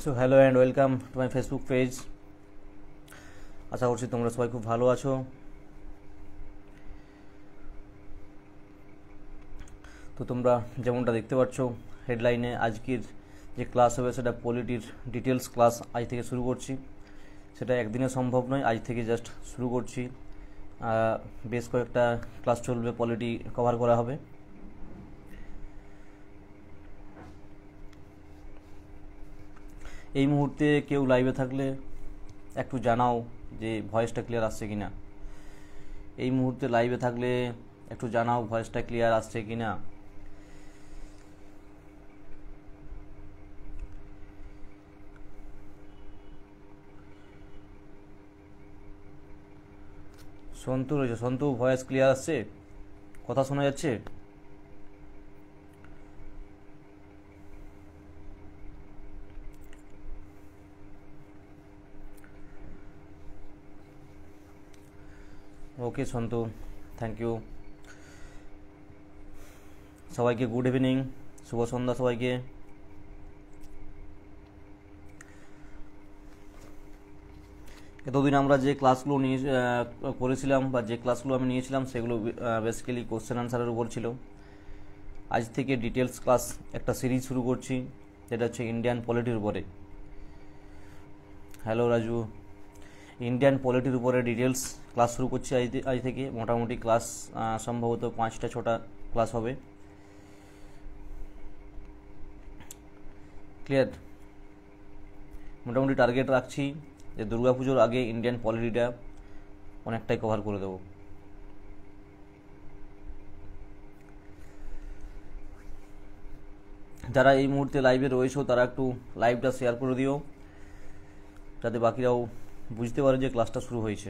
So hello and welcome to my Facebook page. আশা করছি তোমরা সবাই খুব ভালো আছো। তো তোমরা যেমনটা দেখতে পাচ্ছ হেডলাইনে, আজকের যে ক্লাস হবে সেটা পলিটির ডিটেলস ক্লাস আজ থেকে শুরু করছি। সেটা একদিনে সম্ভব নয়, আজ থেকে জাস্ট শুরু করছি। বেশ কয়েকটা ক্লাস চলবে, পলিটি কভার করা হবে। এই মুহূর্তে কেউ লাইভে থাকলে একটু জানাও যে ভয়েসটা ক্লিয়ার আসছে কিনা। এই মুহূর্তে লাইভে থাকলে একটু জানাও ভয়েসটা ক্লিয়ার আসছে কিনা। সন্তু রয়েছে, সন্তু ভয়েস ক্লিয়ার আসছে, কথা শোনা যাচ্ছে? ওকে সন্তু, থ্যাংক ইউ। সবাইকে গুড ইভিনিং, শুভ সন্ধ্যা সবাইকে। এতদিন আমরা যে ক্লাসগুলো করেছিলাম বা যে ক্লাসগুলো আমি নিয়েছিলাম সেগুলো বেসিক্যালি কোশ্চেন আনসারের উপর ছিল। আজ থেকে ডিটেলস ক্লাস একটা সিরিজ শুরু করছি, যেটা হচ্ছে ইন্ডিয়ান পলিটির উপরে। হ্যালো রাজু, ইন্ডিয়ান পলিটির উপরে ডিটেলস ক্লাস শুরু করছি আজ থেকে। মোটামুটি ক্লাস সম্ভবত 5-6টা ক্লাস হবে। ক্লিয়ার? মোটামুটি টার্গেট রাখছি যে দুর্গাপুজোর আগে ইন্ডিয়ান পলিটিটা অনেকটাই কভার করে দেব। যারা এই মুহূর্তে লাইভে রয়েছো তারা একটু লাইভটা শেয়ার করে দিও, যাতে বাকিরাও বুঝতে পারে যে ক্লাসটা শুরু হয়েছে।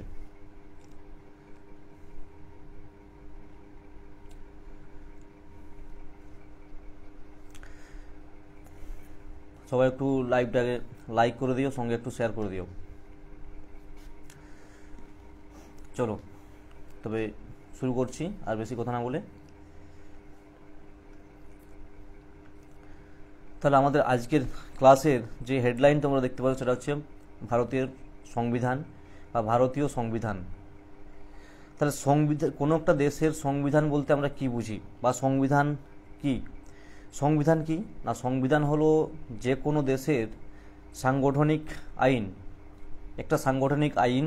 সবাই একটু লাইভটাকে লাইক করে দিও, সঙ্গে একটু শেয়ার করে দিও। চলো তবে শুরু করছি, আর বেশি কথা না বলে। তাহলে আমাদের আজকের ক্লাসের যে হেডলাইন তোমরা দেখতে পাচ্ছ সেটা হচ্ছে ভারতের সংবিধান বা ভারতীয় সংবিধান। তাহলে সংবিধান, কোনো একটা দেশের সংবিধান বলতে আমরা কি বুঝি, বা সংবিধান কি? সংবিধান কি না, সংবিধান হলো যে কোনো দেশের সাংগঠনিক আইন, একটা সাংগঠনিক আইন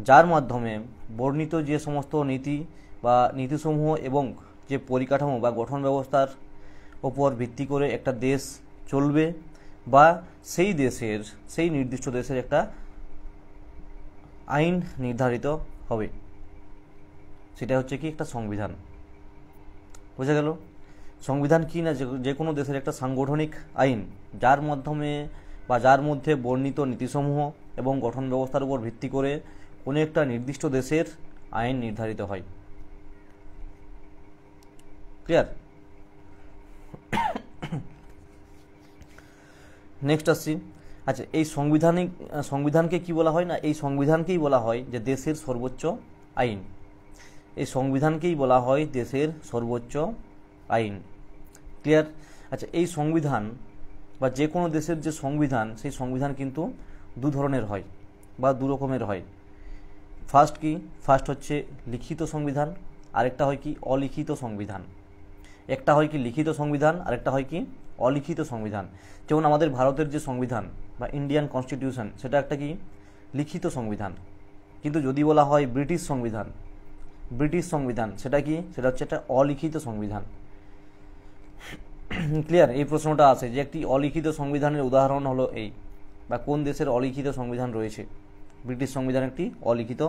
যার মাধ্যমে বর্ণিত যে সমস্ত নীতি বা নীতিসমূহ এবং যে পরিকাঠামো বা গঠন ব্যবস্থার ওপর ভিত্তি করে একটা দেশ চলবে, বা সেই দেশের, সেই নির্দিষ্ট দেশের একটা আইন নির্ধারিত হবে, সেটা হচ্ছে কি একটা সংবিধান। বোঝা গেল? সংবিধান কি না, যে কোনো দেশের একটা সাংগঠনিক আইন যার মাধ্যমে বা যার মধ্যে বর্ণিত নীতিসমূহ এবং গঠন ব্যবস্থার উপর ভিত্তি করে কোনো একটা নির্দিষ্ট দেশের আইন নির্ধারিত হয়। ক্লিয়ার? নেক্সট আসছি। আচ্ছা, এই সংবিধানকে কি বলা হয় না, এই সংবিধানকেই বলা হয় যে দেশের সর্বোচ্চ আইন। এই সংবিধানকেই বলা হয় দেশের সর্বোচ্চ আইন। ক্লিয়ার? আচ্ছা, এই সংবিধান বা যে কোনো দেশের যে সংবিধান, সেই সংবিধান কিন্তু দু ধরনের হয় বা দু রকমের হয়। ফার্স্ট হচ্ছে লিখিত সংবিধান, আরেকটা হয় কি অলিখিত সংবিধান। একটা হয় কি লিখিত সংবিধান, আরেকটা হয় কি অলিখিত সংবিধান। যেমন আমাদের ভারতের যে সংবিধান বা ইন্ডিয়ান কনস্টিটিউশন, সেটা একটা কি লিখিত সংবিধান। কিন্তু যদি বলা হয় ব্রিটিশ সংবিধান, সেটা কি, সেটা হচ্ছে একটা অলিখিত সংবিধান। ক্লিয়ার? এই প্রশ্নটা আছে যে একটি অলিখিত সংবিধানের উদাহরণ হলো এই, বা কোন দেশের অলিখিত সংবিধান রয়েছে। ব্রিটিশ সংবিধান একটি অলিখিত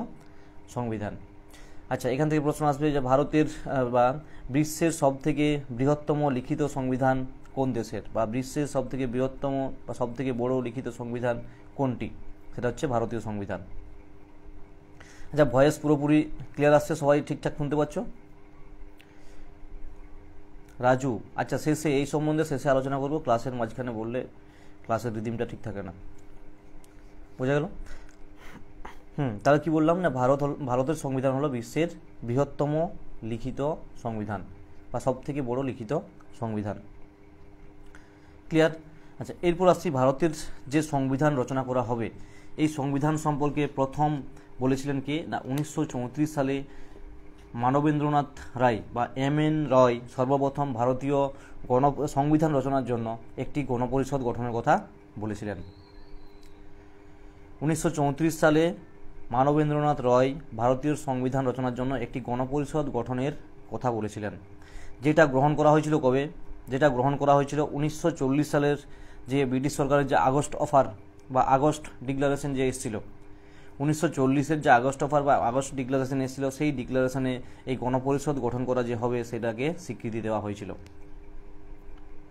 সংবিধান। আচ্ছা, এখান থেকে প্রশ্ন আসবে যে ভারতের বা বিশ্বের সবথেকে বৃহত্তম লিখিত সংবিধান কোন দেশের, বা বিশ্বের সবথেকে বৃহত্তম বা সবথেকে বড় লিখিত সংবিধান কোনটি? সেটা হচ্ছে ভারতীয় সংবিধান। আচ্ছা, ভয়েস পুরোপুরি ক্লিয়ার আসছে? সবাই ঠিকঠাক শুনতে পাচ্ছ? রাজু, আচ্ছা শেষে এই সম্বন্ধে শেষে আলোচনা করব, ক্লাসের মাঝখানে বললে ক্লাসের রিদিমটা ঠিক থাকে না। বোঝা গেল? তাহলে কি বললাম না, ভারতের সংবিধান হলো বিশ্বের বৃহত্তম লিখিত সংবিধান বা সব থেকে বড় লিখিত সংবিধান। ক্লিয়ার? আচ্ছা, এরপর আসছি ভারতের যে সংবিধান রচনা করা হবে, এই সংবিধান সম্পর্কে প্রথম বলেছিলেন কে না 1934 সালে মানবেন্দ্রনাথ রায় বা এম.এন. রয় সর্বপ্রথম ভারতীয় সংবিধান রচনার জন্য একটি গণপরিষদ গঠনের কথা বলেছিলেন। 1934 সালে মানবেন্দ্রনাথ রয় ভারতীয় সংবিধান রচনার জন্য একটি গণপরিষদ গঠনের কথা বলেছিলেন, যেটা গ্রহণ করা হয়েছিল কবে? যেটা গ্রহণ করা হয়েছিল 1940 সালের যে ব্রিটিশ সরকারের যে আগস্ট অফার বা আগস্ট ডিক্লারেশন যে এসেছিল, 1940-এর যে আগস্ট অফার বা আগস্ট ডিক্লারেশন এসেছিল, সেই ডিক্লারেশনে এই গণপরিষদ গঠন করা যে হবে সেটাকে স্বীকৃতি দেওয়া হয়েছিল।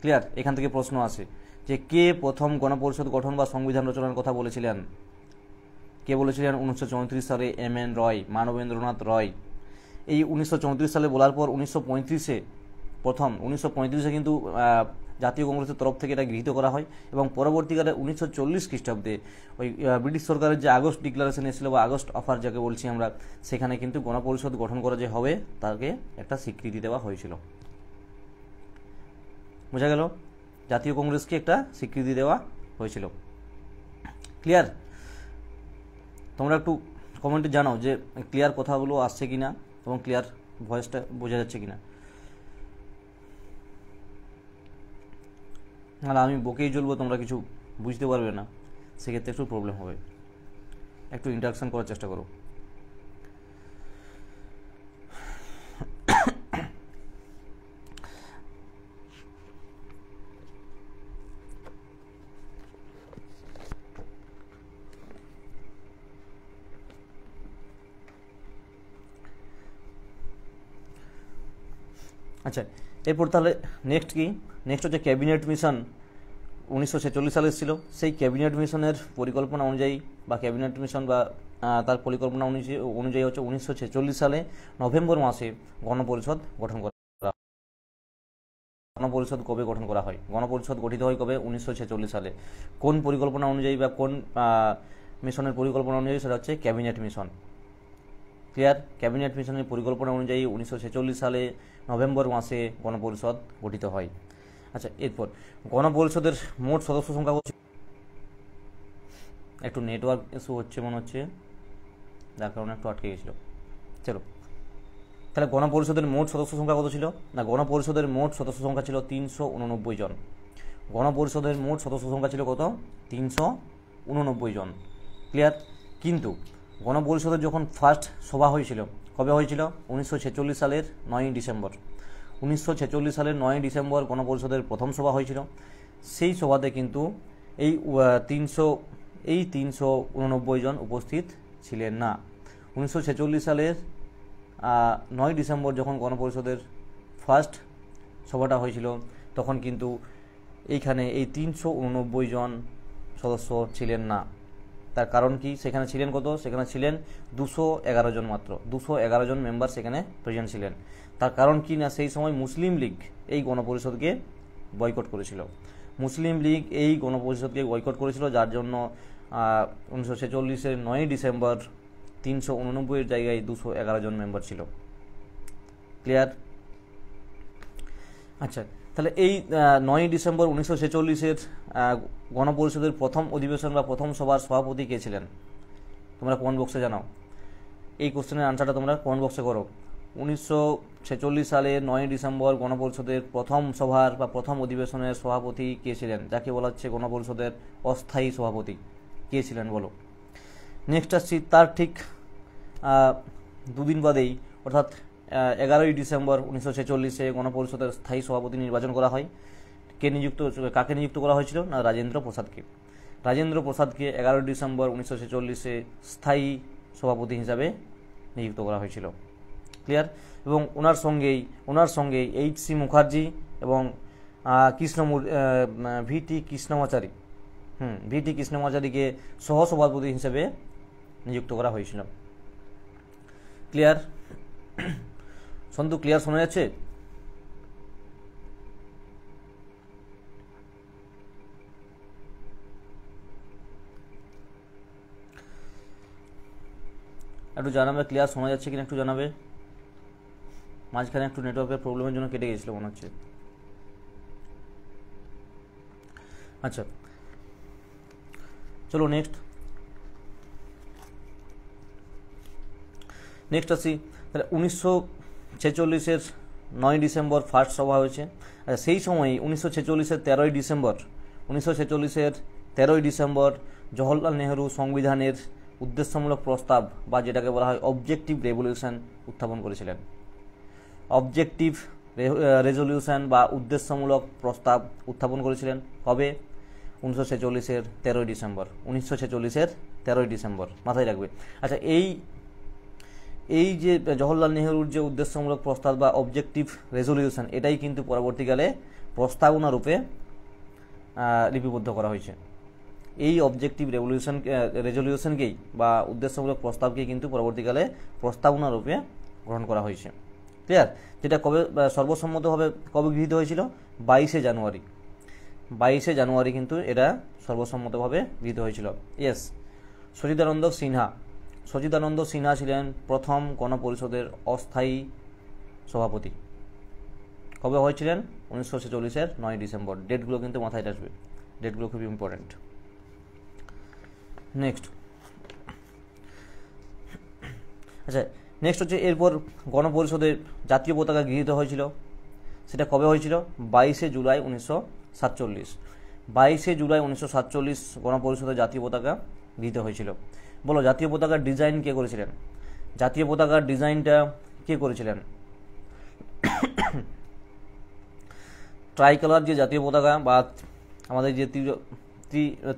ক্লিয়ার? এখান থেকে প্রশ্ন আসে যে কে প্রথম গণপরিষদ গঠন বা সংবিধান রচনার কথা বলেছিলেন? কে বলেছিলেন? 1934 সালে এম.এন. রয়, মানবেন্দ্রনাথ রয়। এই 1934 সালে বলার পর 1935-এ কিন্তু জাতীয় কংগ্রেসের তরফ থেকে এটা গৃহীত করা হয় এবং পরবর্তীকালে 1940 খ্রিস্টাব্দে ওই ব্রিটিশ সরকারের যে আগস্ট ডিক্লারেশন এসেছিল বা আগস্ট অফার যাকে বলছি আমরা, সেখানে কিন্তু গণপরিষদ গঠন করা যে হবে তাকে একটা স্বীকৃতি দেওয়া হয়েছিল। বোঝা গেল? জাতীয় কংগ্রেসকে একটা স্বীকৃতি দেওয়া হয়েছিল। ক্লিয়ার? তোমরা একটু কমেন্টে জানাও যে ক্লিয়ার কথাগুলো আসছে কিনা এবং ক্লিয়ার ভয়েসটা বোঝা যাচ্ছে কিনা। নাহলে আমি বকেই চলবো, তোমরা কিছু বুঝতে পারবে না, সেক্ষেত্রে একটু প্রবলেম হবে। একটু ইন্টারাকশন করার চেষ্টা করো। আচ্ছা, এরপর তাহলে নেক্সট কি? নেক্সট হচ্ছে ক্যাবিনেট মিশন 1946 সালে ছিল। সেই ক্যাবিনেট মিশনের পরিকল্পনা অনুযায়ী বা ক্যাবিনেট মিশন বা তার পরিকল্পনা অনুযায়ী হচ্ছে 1946 সালে নভেম্বর মাসে গণপরিষদ গঠন করা। গণপরিষদ কবে গঠন করা হয়? গণপরিষদ গঠিত হয় কবে? 1946 সালে। কোন পরিকল্পনা অনুযায়ী বা কোন মিশনের পরিকল্পনা অনুযায়ী? সেটা হচ্ছে ক্যাবিনেট মিশন। ক্লিয়ার? ক্যাবিনেট মিশনের পরিকল্পনা অনুযায়ী 1946 সালে নভেম্বর মাসে গণপরিষদ গঠিত হয়। আচ্ছা, এরপর গণপরিষদের মোট সদস্য সংখ্যা হচ্ছে, একটু নেটওয়ার্ক ইস্যু হচ্ছে মনে হচ্ছে, যার কারণে একটু আটকে গেছিল। চলো, তাহলে গণপরিষদের মোট সদস্য সংখ্যা কত ছিল? না, গণপরিষদের মোট সদস্য সংখ্যা ছিল 389 জন। গণপরিষদের মোট সদস্য সংখ্যা ছিল কত? 389 জন। ক্লিয়ার? কিন্তু গণপরিষদের যখন ফার্স্ট সভা হয়েছিল, কবে হয়েছিল? 1946 সালের 9ই ডিসেম্বর। 1946 সালের 9ই ডিসেম্বর গণপরিষদের প্রথম সভা হয়েছিল। সেই সভাতে কিন্তু এই 389 জন উপস্থিত ছিলেন না। 1946 সালের 9ই ডিসেম্বর যখন গণপরিষদের ফার্স্ট সভাটা হয়েছিল, তখন কিন্তু এইখানে এই 389 জন সদস্য ছিলেন না। তার কারণ কি? সেখানে ছিলেন কত? সেখানে ছিলেন 211 জন মাত্র। 211 জন মেম্বার সেখানে প্রেজেন্ট ছিলেন। তার কারণ কি? না, সেই সময় মুসলিম লীগ এই গণপরিষদকে বয়কট করেছিল। মুসলিম লীগ এই গণপরিষদকে বয়কট করেছিল, যার জন্য 1946-এর 9ই ডিসেম্বর 389-এর জায়গায় 211 জন মেম্বার ছিল। ক্লিয়ার? আচ্ছা, তাহলে এই 9ই ডিসেম্বর 1946-এর গণপরিষদের প্রথম অধিবেশন বা প্রথম সভার সভাপতি কে ছিলেন? তোমরা কমেন্ট বক্সে জানাও। এই কোশ্চেনের আনসারটা তোমরা কমেন্ট বক্সে করো। 1946 সালের 9ই ডিসেম্বর গণপরিষদের প্রথম সভার বা প্রথম অধিবেশনের সভাপতি কে ছিলেন? যাকে বলা হচ্ছে গণপরিষদের অস্থায়ী সভাপতি। কে ছিলেন বলো? নেক্সট আসছি, তার ঠিক দুদিন বাদেই অর্থাৎ 11ই ডিসেম্বর 1946-এ গণপরিষদের স্থায়ী সভাপতি নির্বাচন করা হয়। কাকে নিযুক্ত করা হয়েছিল? না, রাজেন্দ্র প্রসাদকে। রাজেন্দ্র প্রসাদকে 11ই ডিসেম্বর 1946-এ স্থায়ী সভাপতি হিসাবে নিযুক্ত করা হয়েছিল। ক্লিয়ার? এবং ওনার সঙ্গেই এইচ.সি. মুখার্জি এবং ভিটি কৃষ্ণমাচারীকে সহসভাপতি হিসেবে নিযুক্ত করা হয়েছিল। ক্লিয়ার? সন্তু, ক্লিয়ার শোনা যাচ্ছে? একটু জানাবে ক্লিয়ার শোনা যাচ্ছে কিনা, একটু জানাবে। মাঝখানে একটু নেটওয়ার্কের প্রবলেমের জন্য কেটে গেছিল মনে হচ্ছে। আচ্ছা, চলো নেক্সট আসি। তাহলে 1946-এর 9 ডিসেম্বর ফার্স্ট সভা হয়েছে। আচ্ছা, সেই সময়ই 1946-এর 13ই ডিসেম্বর জওহরলাল নেহরু সংবিধানের উদ্দেশ্যমূলক প্রস্তাব বা যেটাকে বলা হয় অবজেক্টিভ রেভলিউশন উত্থাপন করেছিলেন। অবজেক্টিভ রেজলিউশন বা উদ্দেশ্যমূলক প্রস্তাব উত্থাপন করেছিলেন কবে? 1946-এর 13ই ডিসেম্বর। 1946-এর 13ই ডিসেম্বর মাথায় রাখবে। আচ্ছা, এই যে জওহরলাল নেহরুর যে উদ্দেশ্যমূলক প্রস্তাব বা অবজেক্টিভ রেজলিউশন, এটাই কিন্তু পরবর্তীকালে প্রস্তাবনা রূপে লিপিবদ্ধ করা হয়েছে। এই অবজেক্টিভ রেজলিউশনকেই বা উদ্দেশ্যমূলক প্রস্তাবকেই কিন্তু পরবর্তীকালে প্রস্তাবনা রূপে গ্রহণ করা হয়েছে। ক্লিয়ার? যেটা কবে সর্বসম্মতভাবে কবে গৃহীত হয়েছিল? 22শে জানুয়ারি। 22শে জানুয়ারি কিন্তু এটা সর্বসম্মতভাবে গৃহীত হয়েছিল। ইয়েস, সচিদানন্দ সিনহা ছিলেন প্রথম গণপরিষদের অস্থায়ী সভাপতি। কবে হয়েছিলেন? 1946-এর 9 ডিসেম্বর। ডেটগুলো কিন্তু মাথায় রাখবে, ডেটগুলো খুব ইম্পর্টেন্ট। নেক্সট, আচ্ছা নেক্সট হচ্ছে এরপর গণপরিষদে জাতীয় পতাকা গৃহীত হয়েছিল। সেটা কবে হয়েছিল? 22শে জুলাই 1947। 22শে জুলাই 1947 গণপরিষদে জাতীয় পতাকা গৃহীত হয়েছিল। বলো, জাতীয় পতাকার ডিজাইন কে করেছিলেন? জাতীয় পতাকার ডিজাইনটা কে করেছিলেন? ট্রাই কালার যে জাতীয় পতাকা বা আমাদের যে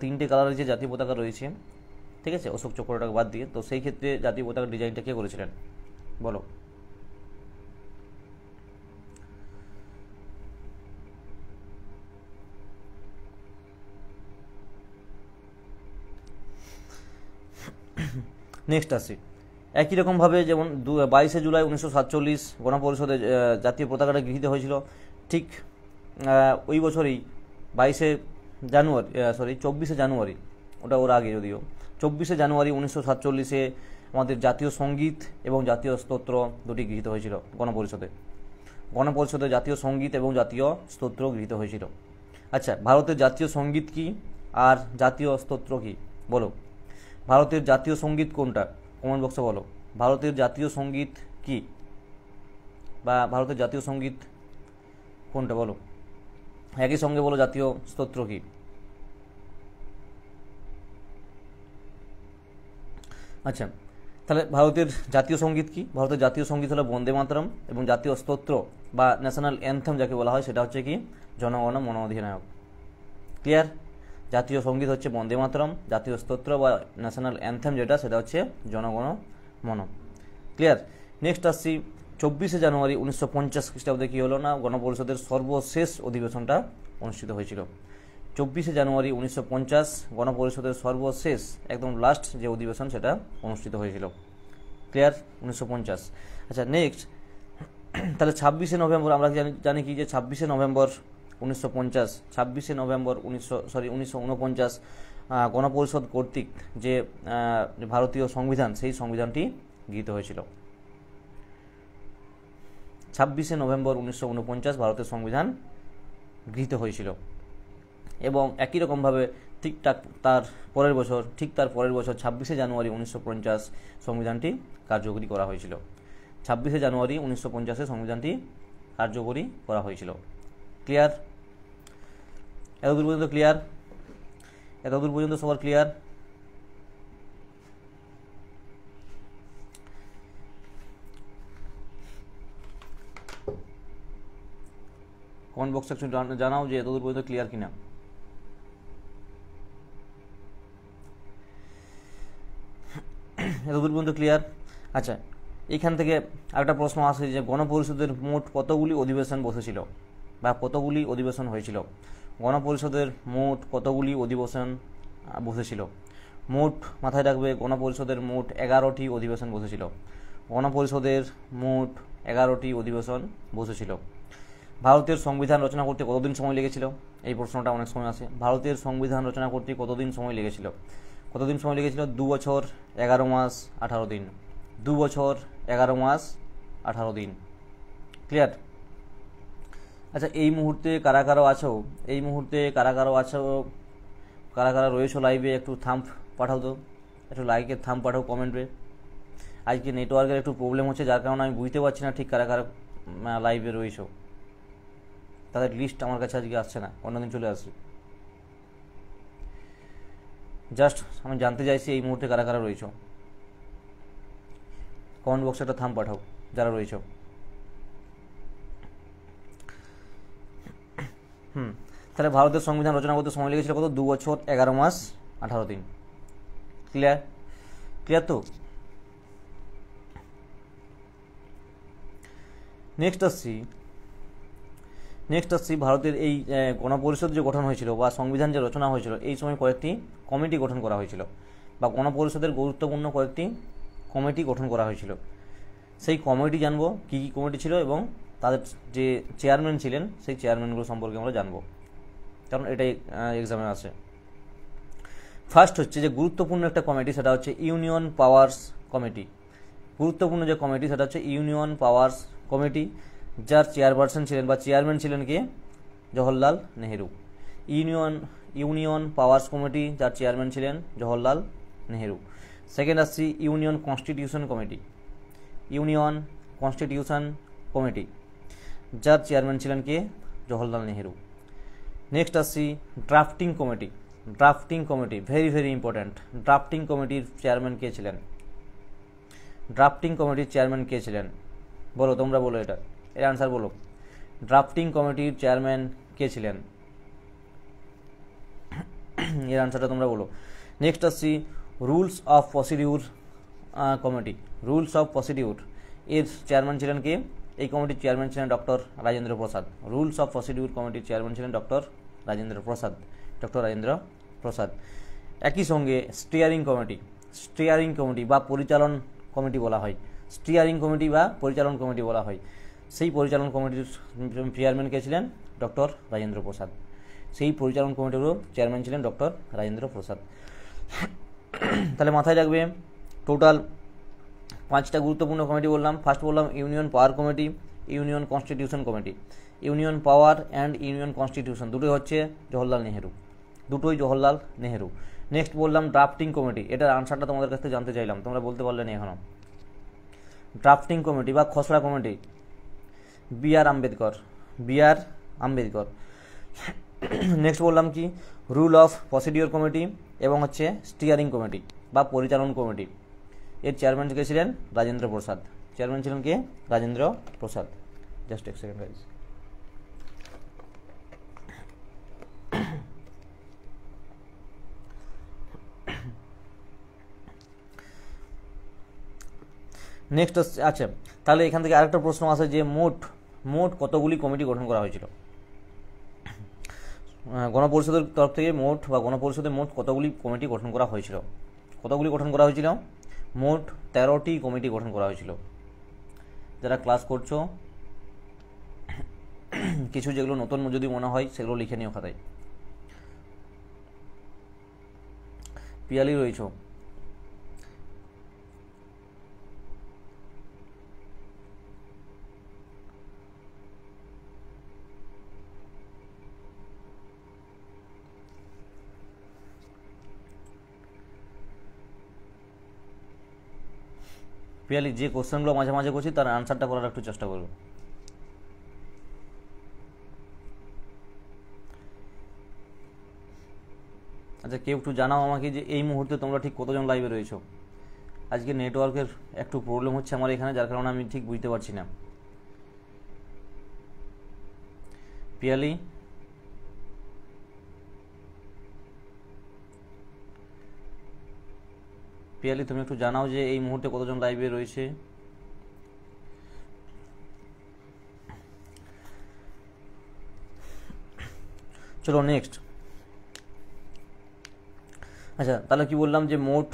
তিনটে কালারের যে জাতীয় পতাকা রয়েছে, ঠিক আছে, অশোক চক্রটাকে বাদ দিয়ে, তো সেই ক্ষেত্রে জাতীয় পতাকার ডিজাইনটা কে করেছিলেন বলো? নেক্সট আসি, একই রকমভাবে যেমন 22শে জুলাই 1947 গণপরিষদে জাতীয় পতাকাটা গৃহীত হয়েছিল, ঠিক ওই বছরই 24শে জানুয়ারি, ওটা ওর আগে যদিও, 24শে জানুয়ারি 1947-এ আমাদের জাতীয় সঙ্গীত এবং জাতীয় স্তোত্র দুটি গৃহীত হয়েছিল গণপরিষদে জাতীয় সঙ্গীত এবং জাতীয় স্তোত্র গৃহীত হয়েছিল। আচ্ছা, ভারতের জাতীয় সঙ্গীত কি আর জাতীয় স্তোত্র কি বলো? ভারতের জাতীয় সঙ্গীত কোনটা? কমেন্ট বক্সে বলো, ভারতের জাতীয় সঙ্গীত কি বা ভারতের জাতীয় সঙ্গীত কোনটা বলো? একই সঙ্গে বলো জাতীয় স্তোত্র কি। আচ্ছা, তাহলে ভারতের জাতীয় সঙ্গীত কি? ভারতের জাতীয় সঙ্গীত হলো বন্দে মাতরম, এবং জাতীয় স্তোত্র বা ন্যাশনাল অ্যানথেম যাকে বলা হয় সেটা হচ্ছে কি? জনগণ মন অধিনায়ক। ক্লিয়ার? জাতীয় সঙ্গীত হচ্ছে বন্দে মাতরম, জাতীয় স্তোত্র বা ন্যাশনাল অ্যানথেম যেটা, সেটা হচ্ছে জনগণ মন। ক্লিয়ার? নেক্সট আসছি 24শে জানুয়ারি 1950 খ্রিস্টাব্দে কী হলো না, গণপরিষদের সর্বশেষ অধিবেশনটা অনুষ্ঠিত হয়েছিল। 24শে জানুয়ারি 1950 গণপরিষদের সর্বশেষ একদম লাস্ট যে অধিবেশন সেটা অনুষ্ঠিত হয়েছিল। ক্লিয়ার? 1950। আচ্ছা, নেক্সট তাহলে 26শে নভেম্বর আমরা জানি কি যে 26শে নভেম্বর 1950, 26শে নভেম্বর 1949 গণপরিষদ কর্তৃক যে ভারতীয় সংবিধান, সেই সংবিধানটি গৃহীত হয়েছিল। 26শে নভেম্বর 1949 ভারতের সংবিধান গৃহীত হয়েছিল, এবং একই রকমভাবে তার পরের বছর 26শে জানুয়ারি 1950 সংবিধানটি কার্যকরী করা হয়েছিল। 26শে জানুয়ারি 1950 সংবিধানটি কার্যকরী করা হয়েছিল। ক্লিয়ার? এতদূর পর্যন্ত ক্লিয়ার? এতদূর পর্যন্ত সবার ক্লিয়ার? কমেন্ট বক্সে একটু জানাও যে এতদূর পর্যন্ত ক্লিয়ার কিনা। এতদূর পর্যন্ত ক্লিয়ার? আচ্ছা, এখান থেকে একটা প্রশ্ন আসে যে গণপরিষদের মোট কতগুলি অধিবেশন বসেছিল বা কতগুলি অধিবেশন হয়েছিল? গণপরিষদের মোট কতগুলি অধিবেশন বসেছিল? মোট মাথায় রাখবে, গণপরিষদের মোট 11টি অধিবেশন বসেছিল। গণপরিষদের মোট 11টি অধিবেশন বসেছিল। ভারতের সংবিধান রচনা করতে কতদিন সময় লেগেছিল? এই প্রশ্নটা অনেক সময় আসে। ভারতের সংবিধান রচনা করতে কতদিন সময় লেগেছিল? 2 বছর 11 মাস 18 দিন। 2 বছর 11 মাস 18 দিন। ক্লিয়ার? আচ্ছা, এই মুহূর্তে কারা কারা আছো, এই মুহূর্তে কারা কারা আছো, কারা কারা রয়েছো লাইভে, একটু থাম্ব পাঠাও তো, একটু লাইকের থাম্ব পাঠাও কমেন্টে। আজকে নেটওয়ার্কের একটু প্রবলেম হচ্ছে, যার কারণে আমি বুঝতে পারছি না ঠিক কারা কারা লাইভে রয়েছো। তাদের লিস্ট আমার কাছে আজকে আসছে না, অন্যদিন চলে আসছে। জাস্ট আমি জানতে চাইছি এই মুহূর্তে কারা কারা রয়েছো। কমেন্ট বক্সে একটা থাম্ব পাঠাও যারা রয়েছো। তাহলে ভারতের সংবিধান রচনা করতে সময় লেগেছিল কত? 2 বছর 11 মাস 18 দিন। ক্লিয়ার? ক্লিয়ার তো? নেক্সট আসছি ভারতের এই গণপরিষদ যে গঠন হয়েছিল বা সংবিধান যে রচনা হয়েছিল, এই সময় কয়েকটি কমিটি গঠন করা হয়েছিল বা গণপরিষদের গুরুত্বপূর্ণ কয়েকটি কমিটি গঠন করা হয়েছিল। সেই কমিটি জানবো কী কী কমিটি ছিল এবং তাদের যে চেয়ারম্যান ছিলেন সেই চেয়ারম্যানগুলো সম্পর্কে আমরা জানবো, কারণ এটাই এক্সামে আসে। ফার্স্ট হচ্ছে যে গুরুত্বপূর্ণ একটা কমিটি, সেটা হচ্ছে ইউনিয়ন পাওয়ার্স কমিটি। গুরুত্বপূর্ণ যে কমিটি সেটা হচ্ছে ইউনিয়ন পাওয়ার্স কমিটি, যার চেয়ারপারসন ছিলেন বা চেয়ারম্যান ছিলেন কে? Jawaharlal Nehru. Union powers committee, যার চেয়ারম্যান ছিলেন জওহরলাল নেহেরু। সেকেন্ড আসছি union constitution committee. Union constitution committee, যার চেয়ারম্যান ছিলেন কে? জওহরলাল নেহেরু। নেক্সট আসছি drafting committee. Drafting committee very very important. Drafting কমিটির চেয়ারম্যান কে ছিলেন? ড্রাফটিং কমিটির চেয়ারম্যান কে ছিলেন? বলো, তোমরা বলো, এর আনসার বলো। ড্রাফটিং কমিটির চেয়ারম্যান কে ছিলেন? এর আনসারটা তোমরা বলো। নেক্সট আসছি rules of procedure committee. Rules of procedure এর চেয়ারম্যান ছিলেন কে? এই কমিটির চেয়ারম্যান ছিলেন doctor Rajendra Prasad. Rules of procedure কমিটির চেয়ারম্যান ছিলেন ডক্টর রাজেন্দ্র প্রসাদ। ডক্টর রাজেন্দ্র প্রসাদ। একই সঙ্গে স্টিয়ারিং কমিটি, স্টিয়ারিং কমিটি বা পরিচালন কমিটি বলা হয়। স্টিয়ারিং কমিটি বা পরিচালন কমিটি বলা হয়। সেই পরিচালন কমিটির চেয়ারম্যান কে ছিলেন? ডক্টর রাজেন্দ্র প্রসাদ। সেই পরিচালন কমিটিরও চেয়ারম্যান ছিলেন ডক্টর রাজেন্দ্র প্রসাদ। তাহলে মাথায় রাখবে টোটাল 5টা গুরুত্বপূর্ণ কমিটি বললাম। ফার্স্ট বললাম union power committee, union constitution committee. Union power and union constitution দুটোই হচ্ছে জওহরলাল নেহেরু, দুটোই জওহরলাল নেহেরু। নেক্সট বললাম ড্রাফটিং কমিটি, এটার আনসারটা তোমাদের কাছ থেকে জানতে চাইলাম, তোমরা বলতে পারলে না এখনো। ড্রাফটিং কমিটি বা খসড়া committee B.R.. Ambedkar, B.R.. Ambedkar. Next বললাম কি রুল অফ প্রসিডিওর কমিটি এবং হচ্ছে স্টিয়ারিং কমিটি বা পরিচালন কমিটি, এর চেয়ারম্যান কে ছিলেন? রাজেন্দ্র প্রসাদ। চেয়ারম্যান ছিলেন কে? রাজেন্দ্র প্রসাদ। জাস্ট এক সেকেন্ড গাইস। নেক্সট আচ্ছা, তাহলে এখান থেকে আরেকটা প্রশ্ন আসে যে মোট কতগুলি কমিটি গঠন করা হয়েছিল? গণপরিষদের তরফ থেকে গণপরিষদের মোট কতগুলি কমিটি গঠন করা হয়েছিল? কতগুলি গঠন করা হয়েছিল? মোট 13টি কমিটি গঠন করা হয়েছিল। যারা ক্লাস করছো কিছু যেগুলো নতুন যদি মনে হয় সেগুলো লিখে নিও খাতায়। পিয়ালি রয়েছো? পিয়ালি, যে কোশ্চেনগুলো মাঝে মাঝে করছি তার আনসারটা করার একটু চেষ্টা করো। আচ্ছা, কেউ একটু জানাও আমাকে যে এই মুহূর্তে তোমরা ঠিক কতজন লাইভে রয়েছো। আজকে নেটওয়ার্কের একটু প্রবলেম হচ্ছে আমার এখানে, যার কারণে আমি ঠিক বুঝতে পারছি না। পিয়ালি, পিয়ালি তুমি একটু জানাও যে এই মুহূর্তে কতজন লাইভে রয়েছে। চলো নেক্সট। আচ্ছা, তাহলে কি বললাম যে মোট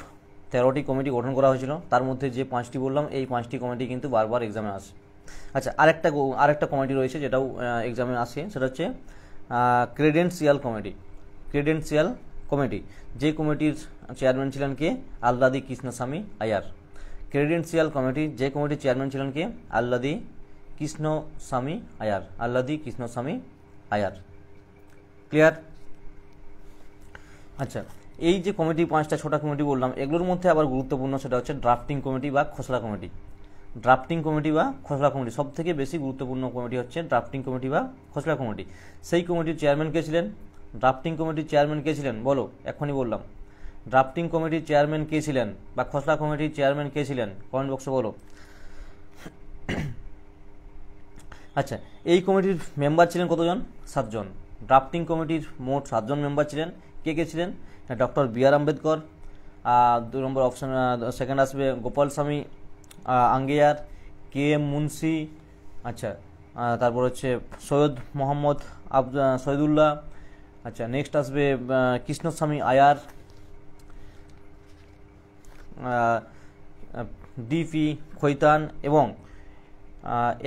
13টি কমিটি গঠন করা হয়েছিল, তার মধ্যে যে 5টি বললাম এই 5টি কমিটি কিন্তু বারবার এক্সামে আসে। আচ্ছা, আরেকটা কমিটি রয়েছে যেটাও এক্সামে আসে, সেটা হচ্ছে ক্রেডেন্সিয়াল কমিটি। ক্রেডেন্সিয়াল কমিটি, যে কমিটির চেয়ারম্যান ছিলেন কে? আল্লাদি কৃষ্ণস্বামী আয়ার। ক্রেডেন্সিয়াল কমিটি, যে কমিটির চেয়ারম্যান ছিলেন কে? আল্লাদি কৃষ্ণস্বামী আয়ার, আল্লাদি কৃষ্ণস্বামী আয়ার। ক্লিয়ার? আচ্ছা, এই যে কমিটি 5টা 6টা কমিটি বললাম, এগুলোর মধ্যে আবার গুরুত্বপূর্ণ সেটা হচ্ছে ড্রাফটিং কমিটি বা খসড়া কমিটি। ড্রাফটিং কমিটি বা খসড়া কমিটি সব থেকে বেশি গুরুত্বপূর্ণ কমিটি হচ্ছে ড্রাফটিং কমিটি বা খসড়া কমিটি। সেই কমিটির চেয়ারম্যান কে ছিলেন? ড্রাফটিং কমিটির চেয়ারম্যান কে ছিলেন বলো, এখনই বললাম। ড্রাফটিং কমিটির চেয়ারম্যান কে ছিলেন বা খসড়া কমিটির চেয়ারম্যান কে ছিলেন? কমেন্ট বক্সে বলো। আচ্ছা, এই কমিটির মেম্বার ছিলেন কতজন? 7 জন। ড্রাফটিং কমিটির মোট 7 জন মেম্বার ছিলেন। কে কে ছিলেন? Doctor B R. আম্বেদকর, 2 নম্বর অপশন, সেকেন্ড আসবে গোপাল স্বামী আঙ্গেয়ার, কে.এম. মুন্সি, আচ্ছা, তারপর হচ্ছে সৈয়দ মোহাম্মদ শহীদুল্লাহ, আচ্ছা, নেক্সট আসবে কৃষ্ণস্বামী আয়ার, ডিপি খৈতান এবং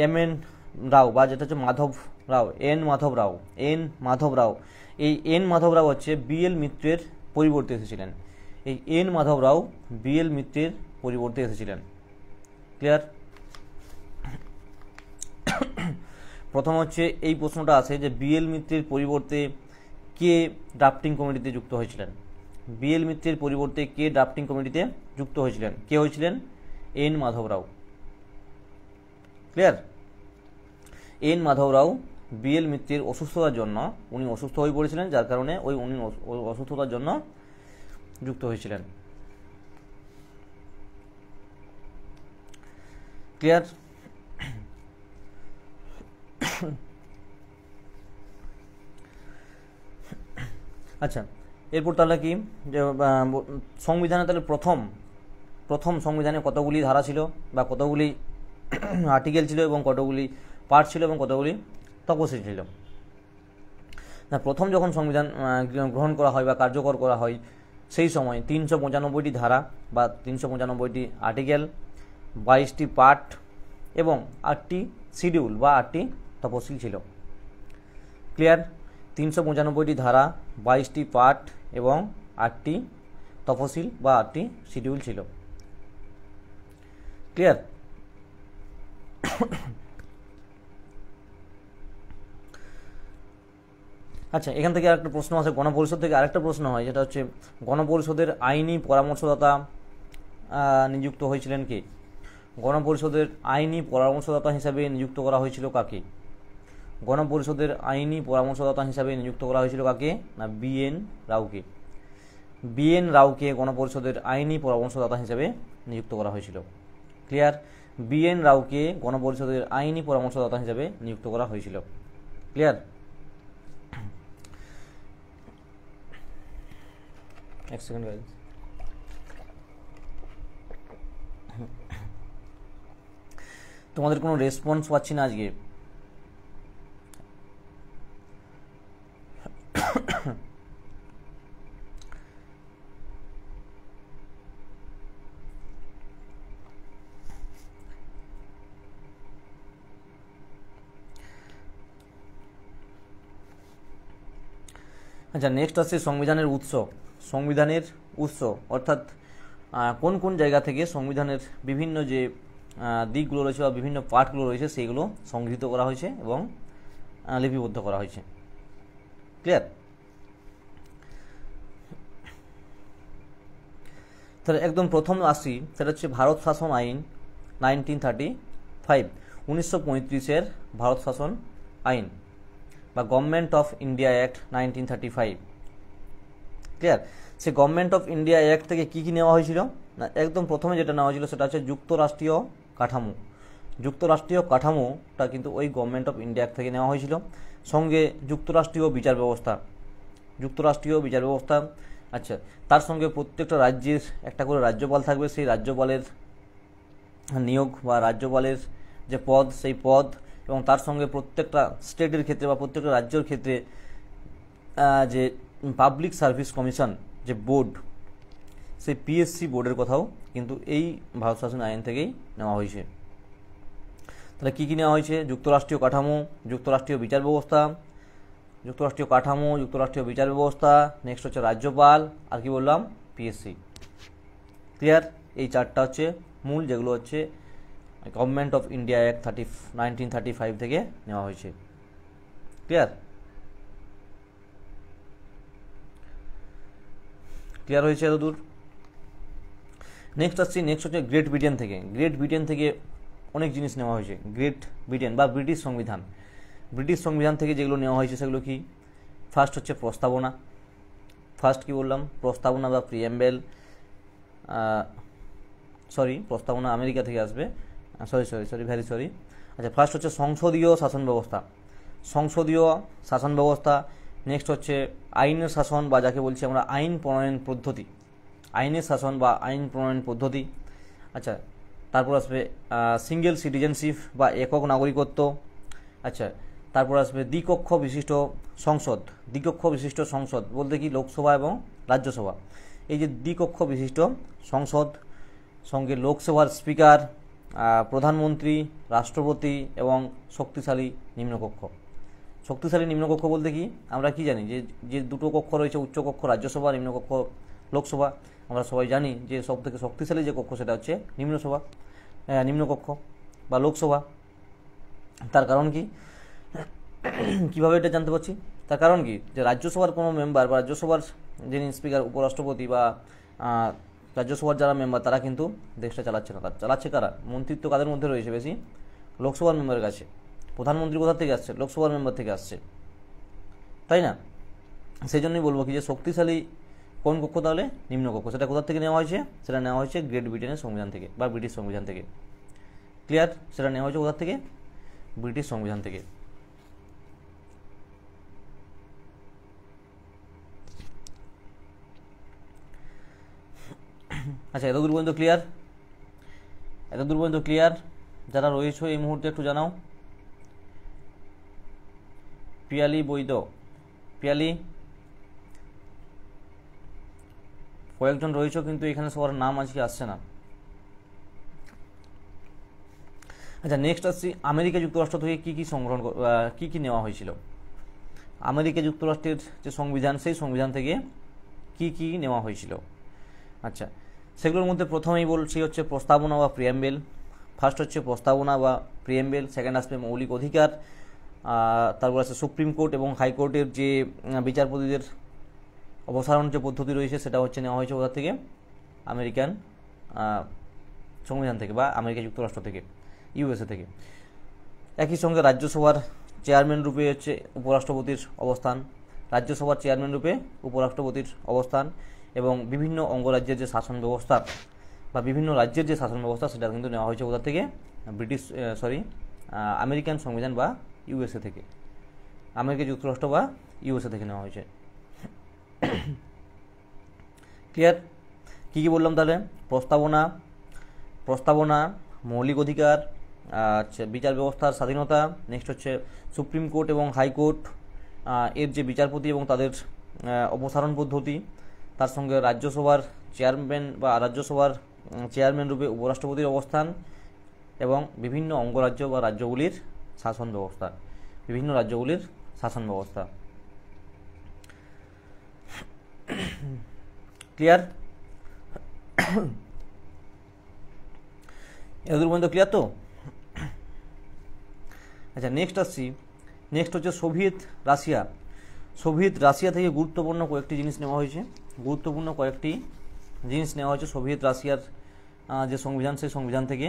এম.এন. রাও বা যেটা হচ্ছে মাধব রাও, এন মাধব রাও। এই এন মাধব রাও হচ্ছে বি.এল. মিত্রের পরিবর্তে এসেছিলেন। এই এন মাধব রাও বি.এল. মিত্রের পরিবর্তে এসেছিলেন। ক্লিয়ার? প্রথম হচ্ছে এই প্রশ্নটা আছে যে বি.এল. মিত্রের পরিবর্তে কে ড্রাফটিং কমিটিতে যুক্ত হয়েছিলেন? বি.এল. মিত্রের পরিবর্তে কে ড্রাফটিং কমিটিতে যুক্ত হয়েছিলেন? কে হয়েছিলেন? এন মাধব রাও। ক্লিয়ার? এন মাধব রাও বি.এল. মিত্রের অসুস্থতার জন্য, উনি অসুস্থ হয়ে পড়েছিলেন, যার কারণে উনি অসুস্থতার জন্য যুক্ত হয়েছিলেন। ক্লিয়ার? আচ্ছা, এরপর তাহলে কি যে সংবিধানে তাহলে প্রথম সংবিধানে কতগুলি ধারা ছিল বা কতগুলি আর্টিকেল ছিল এবং কতগুলি পার্ট ছিল এবং কতগুলি তফসিল ছিল? না, প্রথম যখন সংবিধান গ্রহণ করা হয় বা কার্যকর করা হয় সেই সময় 395টি ধারা বা 395টি আর্টিকেল, 22টি পার্ট এবং 8টি শিডিউল বা 8টি তফসিল ছিল। ক্লিয়ার? 395টি ধারা, 22টি পার্ট এবং 8টি তফসিল বা 8টি শিডিউল ছিল। ক্লিয়ার? আচ্ছা, এখান থেকে আরেকটা প্রশ্ন আছে, গণপরিষদ থেকে আরেকটা প্রশ্ন হয়, যেটা হচ্ছে গণপরিষদের আইনি পরামর্শদাতা নিযুক্ত হয়েছিলেন কে? গণপরিষদের আইনি পরামর্শদাতা হিসাবে নিযুক্ত করা হয়েছিল কাকে? গণপরিষদের আইনি পরামর্শদাতা হিসাবে নিযুক্ত করা হয়েছিল কাকে? না বি.এন. রাওকে। বি.এন. রাওকে গণপরিষদের আইনি পরামর্শদাতা হিসাবে নিযুক্ত করা হয়েছিল। ক্লিয়ার? বি.এন. রাওকে গণপরিষদের আইনি পরামর্শদাতা হিসাবে নিযুক্ত করা হয়েছিল। ক্লিয়ার? এক সেকেন্ড গাইজ। তোমাদের কোনো রেসপন্স পাচ্ছি না আজকে। আচ্ছা, নেক্সট আসছে সংবিধানের উৎস। সংবিধানের উৎস অর্থাৎ কোন কোন জায়গা থেকে সংবিধানের বিভিন্ন যে দিকগুলো রয়েছে বা বিভিন্ন পার্টগুলো রয়েছে সেইগুলো সংগৃহীত করা হয়েছে এবং লিপিবদ্ধ করা হয়েছে। ক্লিয়ার? তাহলে একদম প্রথম আসি, সেটা হচ্ছে ভারত শাসন আইন 1935, 1935-এর ভারত শাসন আইন বা government of India act 1935। Clear? Say government of India act থেকে কী কী নেওয়া হয়েছিল? না, একদম প্রথমে যেটা নেওয়া হয়েছিল সেটা হচ্ছে যুক্তরাষ্ট্রীয় কাঠামো। যুক্তরাষ্ট্রীয় কাঠামোটা কিন্তু ওই গভর্নমেন্ট অফ ইন্ডিয়া অ্যাক্ট থেকে নেওয়া হয়েছিল। সঙ্গে যুক্তরাষ্ট্রীয় বিচার ব্যবস্থা, যুক্তরাষ্ট্রীয় বিচার ব্যবস্থা। আচ্ছা, তার সঙ্গে প্রত্যেকটা রাজ্যের একটা করে রাজ্যপাল থাকবে, সেই রাজ্যপালের নিয়োগ বা রাজ্যপালের যে পদ, সেই পদ, এবং তার সঙ্গে প্রত্যেকটা স্টেটের ক্ষেত্রে বা প্রত্যেকটা রাজ্যের ক্ষেত্রে যে পাবলিক সার্ভিস কমিশন যে বোর্ড, সেই পিএসসি বোর্ডের কথাও কিন্তু এই ভারত শাসন আইন থেকেই নেওয়া হয়েছে। তাহলে কী কী নেওয়া হয়েছে? যুক্তরাষ্ট্রীয় কাঠামো, যুক্তরাষ্ট্রীয় বিচার ব্যবস্থা, যুক্তরাষ্ট্রীয় কাঠামো, যুক্তরাষ্ট্রীয় বিচার ব্যবস্থা, নেক্সট হচ্ছে রাজ্যপাল, আর কি বললাম? পিএসসি। ক্লিয়ার? এই চারটা হচ্ছে মূল, যেগুলো হচ্ছে গভর্নমেন্ট অফ ইন্ডিয়া অ্যাক্ট 1935 থেকে নেওয়া হয়েছে। ক্লিয়ার হয়েছে এতদূর? নেক্সট হচ্ছে গ্রেট ব্রিটেন থেকে। গ্রেট ব্রিটেন থেকে অনেক জিনিস নেওয়া হয়েছে। গ্রেট ব্রিটেন বা ব্রিটিশ সংবিধান থেকে যেগুলো নেওয়া হয়েছে সেগুলো কি? ফার্স্ট হচ্ছে প্রস্তাবনা। কি বললাম? প্রস্তাবনা বা প্রিএম্বেল। প্রস্তাবনা আমেরিকা থেকে আসবে। Very sorry. আচ্ছা, ফার্স্ট হচ্ছে সংসদীয় শাসন ব্যবস্থা। নেক্সট হচ্ছে আইনের শাসন বা যাকে বলছি আমরা আইন প্রণয়ন পদ্ধতি। আচ্ছা, তারপর আসবে সিঙ্গেল সিটিজেনশিপ বা একক নাগরিকত্ব। আচ্ছা, তারপর আসবে দ্বিকক্ষ বিশিষ্ট সংসদ বলতে কি লোকসভা এবং রাজ্যসভা। এই যে দ্বিকক্ষ বিশিষ্ট সংসদ, সঙ্গে লোকসভার স্পিকার, প্রধানমন্ত্রী, রাষ্ট্রপতি এবং শক্তিশালী নিম্নকক্ষ বলতে কি আমরা কি জানি যে দুটো কক্ষ রয়েছে, উচ্চকক্ষ রাজ্যসভা, নিম্নকক্ষ লোকসভা। আমরা সবাই জানি যে সব থেকে শক্তিশালী যে কক্ষ সেটা হচ্ছে নিম্নকক্ষ বা লোকসভা। তার কারণ কি? কিভাবে এটা জানতে পারছি? তার কারণ কি? যে রাজ্যসভার কোনো মেম্বার বা রাজ্যসভার যিনি স্পিকার, উপরাষ্ট্রপতি বা রাজ্যসভার যারা মেম্বার তারা কিন্তু দেশটা চালাচ্ছে না। চালাচ্ছে কারা? মন্ত্রিত্ব কাদের মধ্যে রয়েছে বেশি? লোকসভার মেম্বারের কাছে। প্রধানমন্ত্রী কোথা থেকে আসছে? লোকসভার মেম্বার থেকে আসছে, তাই না? সেই জন্যই বলবো কি যে শক্তিশালী কোন কক্ষ? তাহলে নিম্নকক্ষ। সেটা কোথা থেকে নেওয়া হয়েছে? সেটা নেওয়া হয়েছে গ্রেট ব্রিটেনের সংবিধান থেকে বা ব্রিটিশ সংবিধান থেকে। ক্লিয়ার? সেটা নেওয়া হয়েছে কোথা থেকে? ব্রিটিশ সংবিধান থেকে। আচ্ছা, এতদূর পর্যন্ত ক্লিয়ার? যারা রয়েছে এই মুহূর্তে একটু জানাও। পিয়ালি বৈদ্য, কয়েকজন রয়েছে কিন্তু এখানে সবার নাম আজকে আসছে না। আচ্ছা, নেক্সট আসছি আমেরিকা যুক্তরাষ্ট্র থেকে কি নেওয়া হয়েছিল। আমেরিকা যুক্তরাষ্ট্রের যে সংবিধান, সেই সংবিধান থেকে কি নেওয়া হয়েছিল। আচ্ছা, সেগুলোর মধ্যে প্রথমেই বলছি হচ্ছে প্রস্তাবনা বা প্রিএম্বেল। ফার্স্ট হচ্ছে প্রস্তাবনা বা প্রিএম্বেল। সেকেন্ড আসবে মৌলিক অধিকার। তারপর আছে সুপ্রিম কোর্ট এবং হাইকোর্টের যে বিচারপতিদের অপসারণ যে পদ্ধতি রয়েছে সেটা হচ্ছে নেওয়া হয়েছে কোথা থেকে? আমেরিকান সংবিধান থেকে বা আমেরিকা যুক্তরাষ্ট্র থেকে, ইউএসএ থেকে। একই সঙ্গে রাজ্যসভার চেয়ারম্যান রূপে হচ্ছে উপরাষ্ট্রপতির অবস্থান, এবং বিভিন্ন অঙ্গরাজ্যের যে শাসন ব্যবস্থা বা বিভিন্ন রাজ্যের যে শাসন ব্যবস্থা সেটা কিন্তু নেওয়া হয়েছে কোথা থেকে? আমেরিকান সংবিধান বা ইউএসএ থেকে, আমেরিকা যুক্তরাষ্ট্র বা ইউএসএ থেকে নেওয়া হয়েছে। ক্লিয়ার? কি বললাম তাহলে? প্রস্তাবনা, মৌলিক অধিকার, বিচার ব্যবস্থার স্বাধীনতা। নেক্সট হচ্ছে সুপ্রিম কোর্ট এবং হাইকোর্ট এর যে বিচারপতি এবং তাদের অপসারণ পদ্ধতি। তার সঙ্গে রাজ্যসভার চেয়ারম্যান রূপে উপরাষ্ট্রপতির অবস্থান এবং বিভিন্ন অঙ্গরাজ্য বা রাজ্যগুলির শাসন ব্যবস্থা। ক্লিয়ার? এদের পর্যন্ত ক্লিয়ার তো? আচ্ছা, নেক্সট হচ্ছে সোভিয়েত রাশিয়া থেকে গুরুত্বপূর্ণ কয়েকটি জিনিস নেওয়া হয়েছে। সোভিয়েত রাশিয়ার যে সংবিধান, সেই সংবিধান থেকে।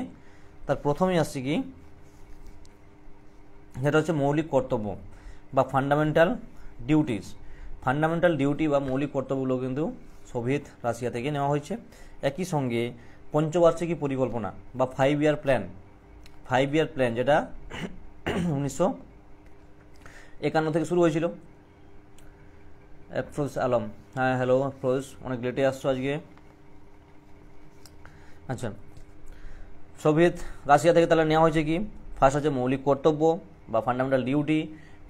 তার প্রথমেই আসছে কি? যেটা হচ্ছে মৌলিক কর্তব্য বা ফান্ডামেন্টাল ডিউটি বা মৌলিক কর্তব্যগুলো কিন্তু সোভিয়েত রাশিয়া থেকে নেওয়া হয়েছে। একই সঙ্গে পঞ্চবার্ষিকী পরিকল্পনা বা 5 ইয়ার প্ল্যান যেটা 1951 থেকে শুরু হয়েছিল। আফরোজ আলম, হ্যাঁ হ্যালো আফরোজ, অনেক লেটে আসছো আজকে। আচ্ছা, সোভিয়েত রাশিয়া থেকে তাহলে নেওয়া হয়েছে কি? ফার্স্ট হচ্ছে মৌলিক কর্তব্য বা ফান্ডামেন্টাল ডিউটি,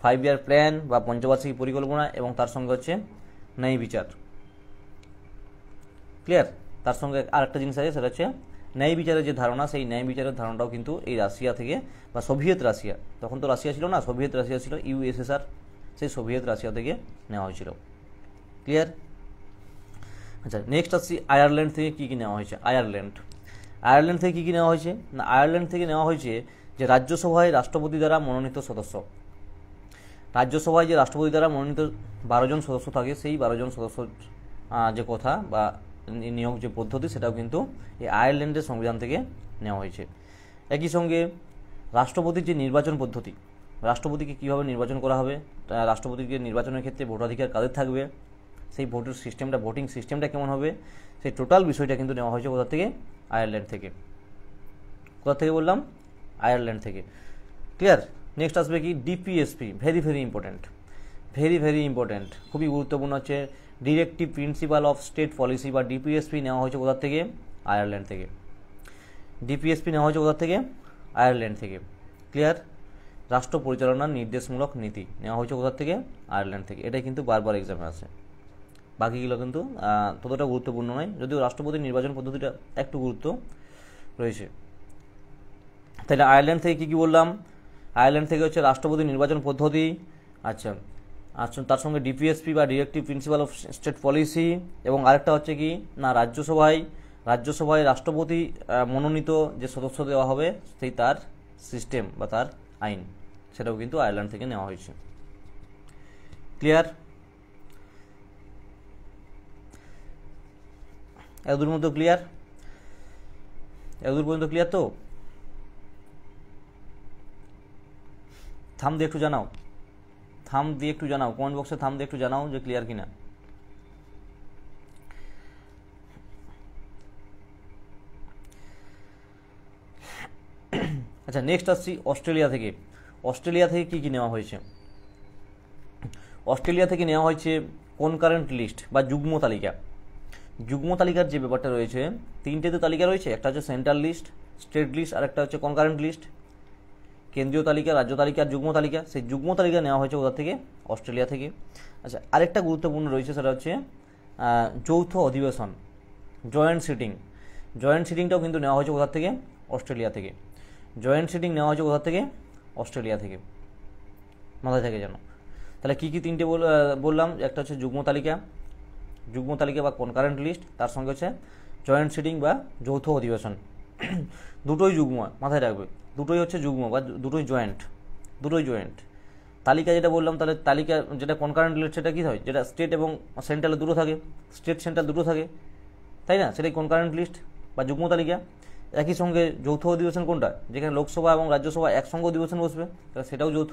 5 ইয়ার প্ল্যান বা পঞ্চবার্ষিকী পরিকল্পনা, এবং তার সঙ্গে হচ্ছে ন্যায় বিচার। ক্লিয়ার? তার সঙ্গে আরেকটা জিনিস আছে, সেটা হচ্ছে ন্যায় বিচারের যে ধারণা, সেই ন্যায় বিচারের ধারণাটাও কিন্তু এই রাশিয়া থেকে বা সোভিয়েত রাশিয়া, তখন তো রাশিয়া ছিল না, সোভিয়েত রাশিয়া ছিল, ইউএসএসআর, সেই সোভিয়েত রাশিয়া থেকে নেওয়া হয়েছিল। ক্লিয়ার? আচ্ছা, নেক্সট আসছি আয়ারল্যান্ড থেকে কি নেওয়া হয়েছে। আয়ারল্যান্ড থেকে কী নেওয়া হয়েছে না, আয়ারল্যান্ড থেকে নেওয়া হয়েছে যে রাজ্যসভায় রাষ্ট্রপতি দ্বারা মনোনীত সদস্য। রাজ্যসভায় যে রাষ্ট্রপতি দ্বারা মনোনীত 12 জন সদস্য থাকে, সেই 12 জন সদস্য যে কথা বা নিয়োগ যে পদ্ধতি, সেটাও কিন্তু এই আয়ারল্যান্ডের সংবিধান থেকে নেওয়া হয়েছে। একই সঙ্গে রাষ্ট্রপতির যে নির্বাচন পদ্ধতি, রাষ্ট্রপতিকে কীভাবে নির্বাচন করা হবে, রাষ্ট্রপতিকে নির্বাচনের ক্ষেত্রে ভোটাধিকার কাদের থাকবে, সেই ভোটের সিস্টেমটা, ভোটিং সিস্টেমটা কেমন হবে, সেই টোটাল বিষয়টা কিন্তু নেওয়া হয়েছে কোথা থেকে, আয়ারল্যান্ড থেকে। কোথা থেকে বললাম, আয়ারল্যান্ড থেকে। ক্লিয়ার। নেক্সট আসবে কি DPSP, very very important, very very important, খুবই গুরুত্বপূর্ণ হচ্ছে directive principal of state policy বা ডিপিএসপি নেওয়া হয়েছে কোথা থেকে, আয়ারল্যান্ড থেকে। ডিপিএসপি নেওয়া হয়েছে কোথা থেকে, আয়ারল্যান্ড থেকে। ক্লিয়ার। রাষ্ট্র পরিচালনার নির্দেশমূলক নীতি নেওয়া হয়েছে কোথা থেকে, আয়ারল্যান্ড থেকে। এটাই কিন্তু বারবার এক্সামে আসে, বাকিগুলো কিন্তু ততটা গুরুত্বপূর্ণ নয়, যদিও রাষ্ট্রপতির নির্বাচন পদ্ধতিটা একটু গুরুত্ব রয়েছে। তাহলে আয়ারল্যান্ড থেকে কী কী বললাম, আয়ারল্যান্ড থেকে হচ্ছে রাষ্ট্রপতির নির্বাচন পদ্ধতি, আচ্ছা আচ্ছা, তার সঙ্গে ডিপিএসপি বা directive principal of state policy, এবং আরেকটা হচ্ছে কি না রাজ্যসভায় রাষ্ট্রপতি মনোনীত যে সদস্য দেওয়া হবে, সেই তার সিস্টেম বা তার আইন, সেটাও কিন্তু আয়ারল্যান্ড থেকে নেওয়া হয়েছে। ক্লিয়ার। এতদূর মধ্যে ক্লিয়ার, এতদূর পর্যন্ত ক্লিয়ার তো? থাম দিয়ে একটু জানাও, থাম দিয়ে একটু জানাও, কমেন্ট বক্সে থাম দিয়ে একটু জানাও যে ক্লিয়ার কিনা। আচ্ছা, নেক্সট আসছি অস্ট্রেলিয়া থেকে। অস্ট্রেলিয়া থেকে কী কী নেওয়া হয়েছে, অস্ট্রেলিয়া থেকে নেওয়া হয়েছে কনকারেন্ট লিস্ট বা যুগ্ম তালিকা। যুগ্ম তালিকার যে ব্যাপারটা রয়েছে, তিনটে তো তালিকা রয়েছে, একটা হচ্ছে সেন্ট্রাল লিস্ট, স্টেট লিস্ট, আর একটা হচ্ছে কনকারেন্ট লিস্ট। কেন্দ্রীয় তালিকা, রাজ্য তালিকা, যুগ্ম তালিকা। সেই যুগ্ম তালিকা নেওয়া হয়েছে কোথা থেকে, অস্ট্রেলিয়া থেকে। আচ্ছা, আরেকটা গুরুত্বপূর্ণ রয়েছে, সেটা হচ্ছে যৌথ অধিবেশন, জয়েন্ট সিটিং। জয়েন্ট সিটিংটাও কিন্তু নেওয়া হয়েছে কোথা থেকে, অস্ট্রেলিয়া থেকে। জয়েন্ট সিটিং নেওয়া হয়েছে কোথা থেকে, অস্ট্রেলিয়া থেকে, মাথায় থাকে যেন। তাহলে কী কী তিনটে বললাম, একটা হচ্ছে যুগ্ম তালিকা বা কনকারেন্ট লিস্ট, তার সঙ্গে হচ্ছে জয়েন্ট সিটিং বা যৌথ অধিবেশন। দুটোই যুগ্ম, মাথায় রাখবে, দুটোই হচ্ছে যুগ্ম বা দুটোই জয়েন্ট। তালিকা যেটা বললাম, তাহলে তালিকা যেটা কনকারেন্ট লিস্ট, সেটা কী হয়, যেটা স্টেট এবং সেন্ট্রালে দুটো থাকে, স্টেট সেন্ট্রাল দুটো থাকে, তাই না, সেটাই কনকারেন্ট লিস্ট বা যুগ্ম তালিকা। একই সঙ্গে যৌথ অধিবেশন কোনটা, যেখানে লোকসভা এবং রাজ্যসভা একসঙ্গে অধিবেশন বসবে, তাহলে সেটাও যৌথ।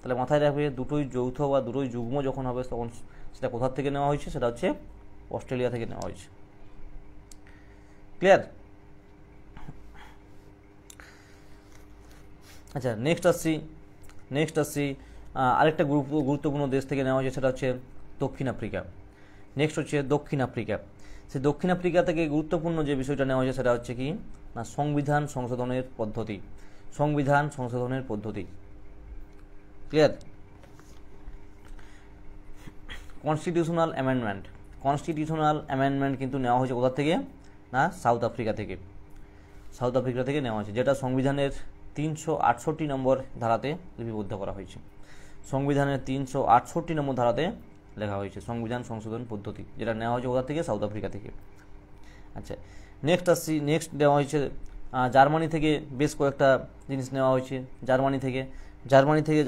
তাহলে মাথায় রাখবে, দুটোই যৌথ বা দুটোই যুগ্ম যখন হবে, তখন সেটা কোথা থেকে নেওয়া হয়েছে, সেটা হচ্ছে অস্ট্রেলিয়া থেকে নেওয়া হয়েছে। ক্লিয়ার। আচ্ছা, নেক্সট আসছি আরেকটা গুরুত্বপূর্ণ দেশ থেকে নেওয়া হয়েছে, সেটা হচ্ছে দক্ষিণ আফ্রিকা। নেক্সট হচ্ছে দক্ষিণ আফ্রিকা। সেই দক্ষিণ আফ্রিকা থেকে গুরুত্বপূর্ণ যে বিষয়টা নেওয়া হয়েছে, সেটা হচ্ছে কি না সংবিধান সংশোধনের পদ্ধতি। ক্লিয়ার। কনস্টিটিউশনাল অ্যামেন্ডমেন্ট কিন্তু নেওয়া হয়েছে কোথা থেকে না, সাউথ আফ্রিকা থেকে নেওয়া হয়েছে, যেটা সংবিধানের 368 নম্বর ধারাতে লিপিবদ্ধ করা হয়েছে। সংবিধানের 368 নম্বর ধারাতে লেখা হয়েছে সংবিধান সংশোধন পদ্ধতি, যেটা নেওয়া হয়েছে কোথা থেকে, সাউথ আফ্রিকা থেকে। আচ্ছা, নেক্সট নেওয়া হয়েছে জার্মানি থেকে। বেশ কয়েকটা জিনিস নেওয়া হয়েছে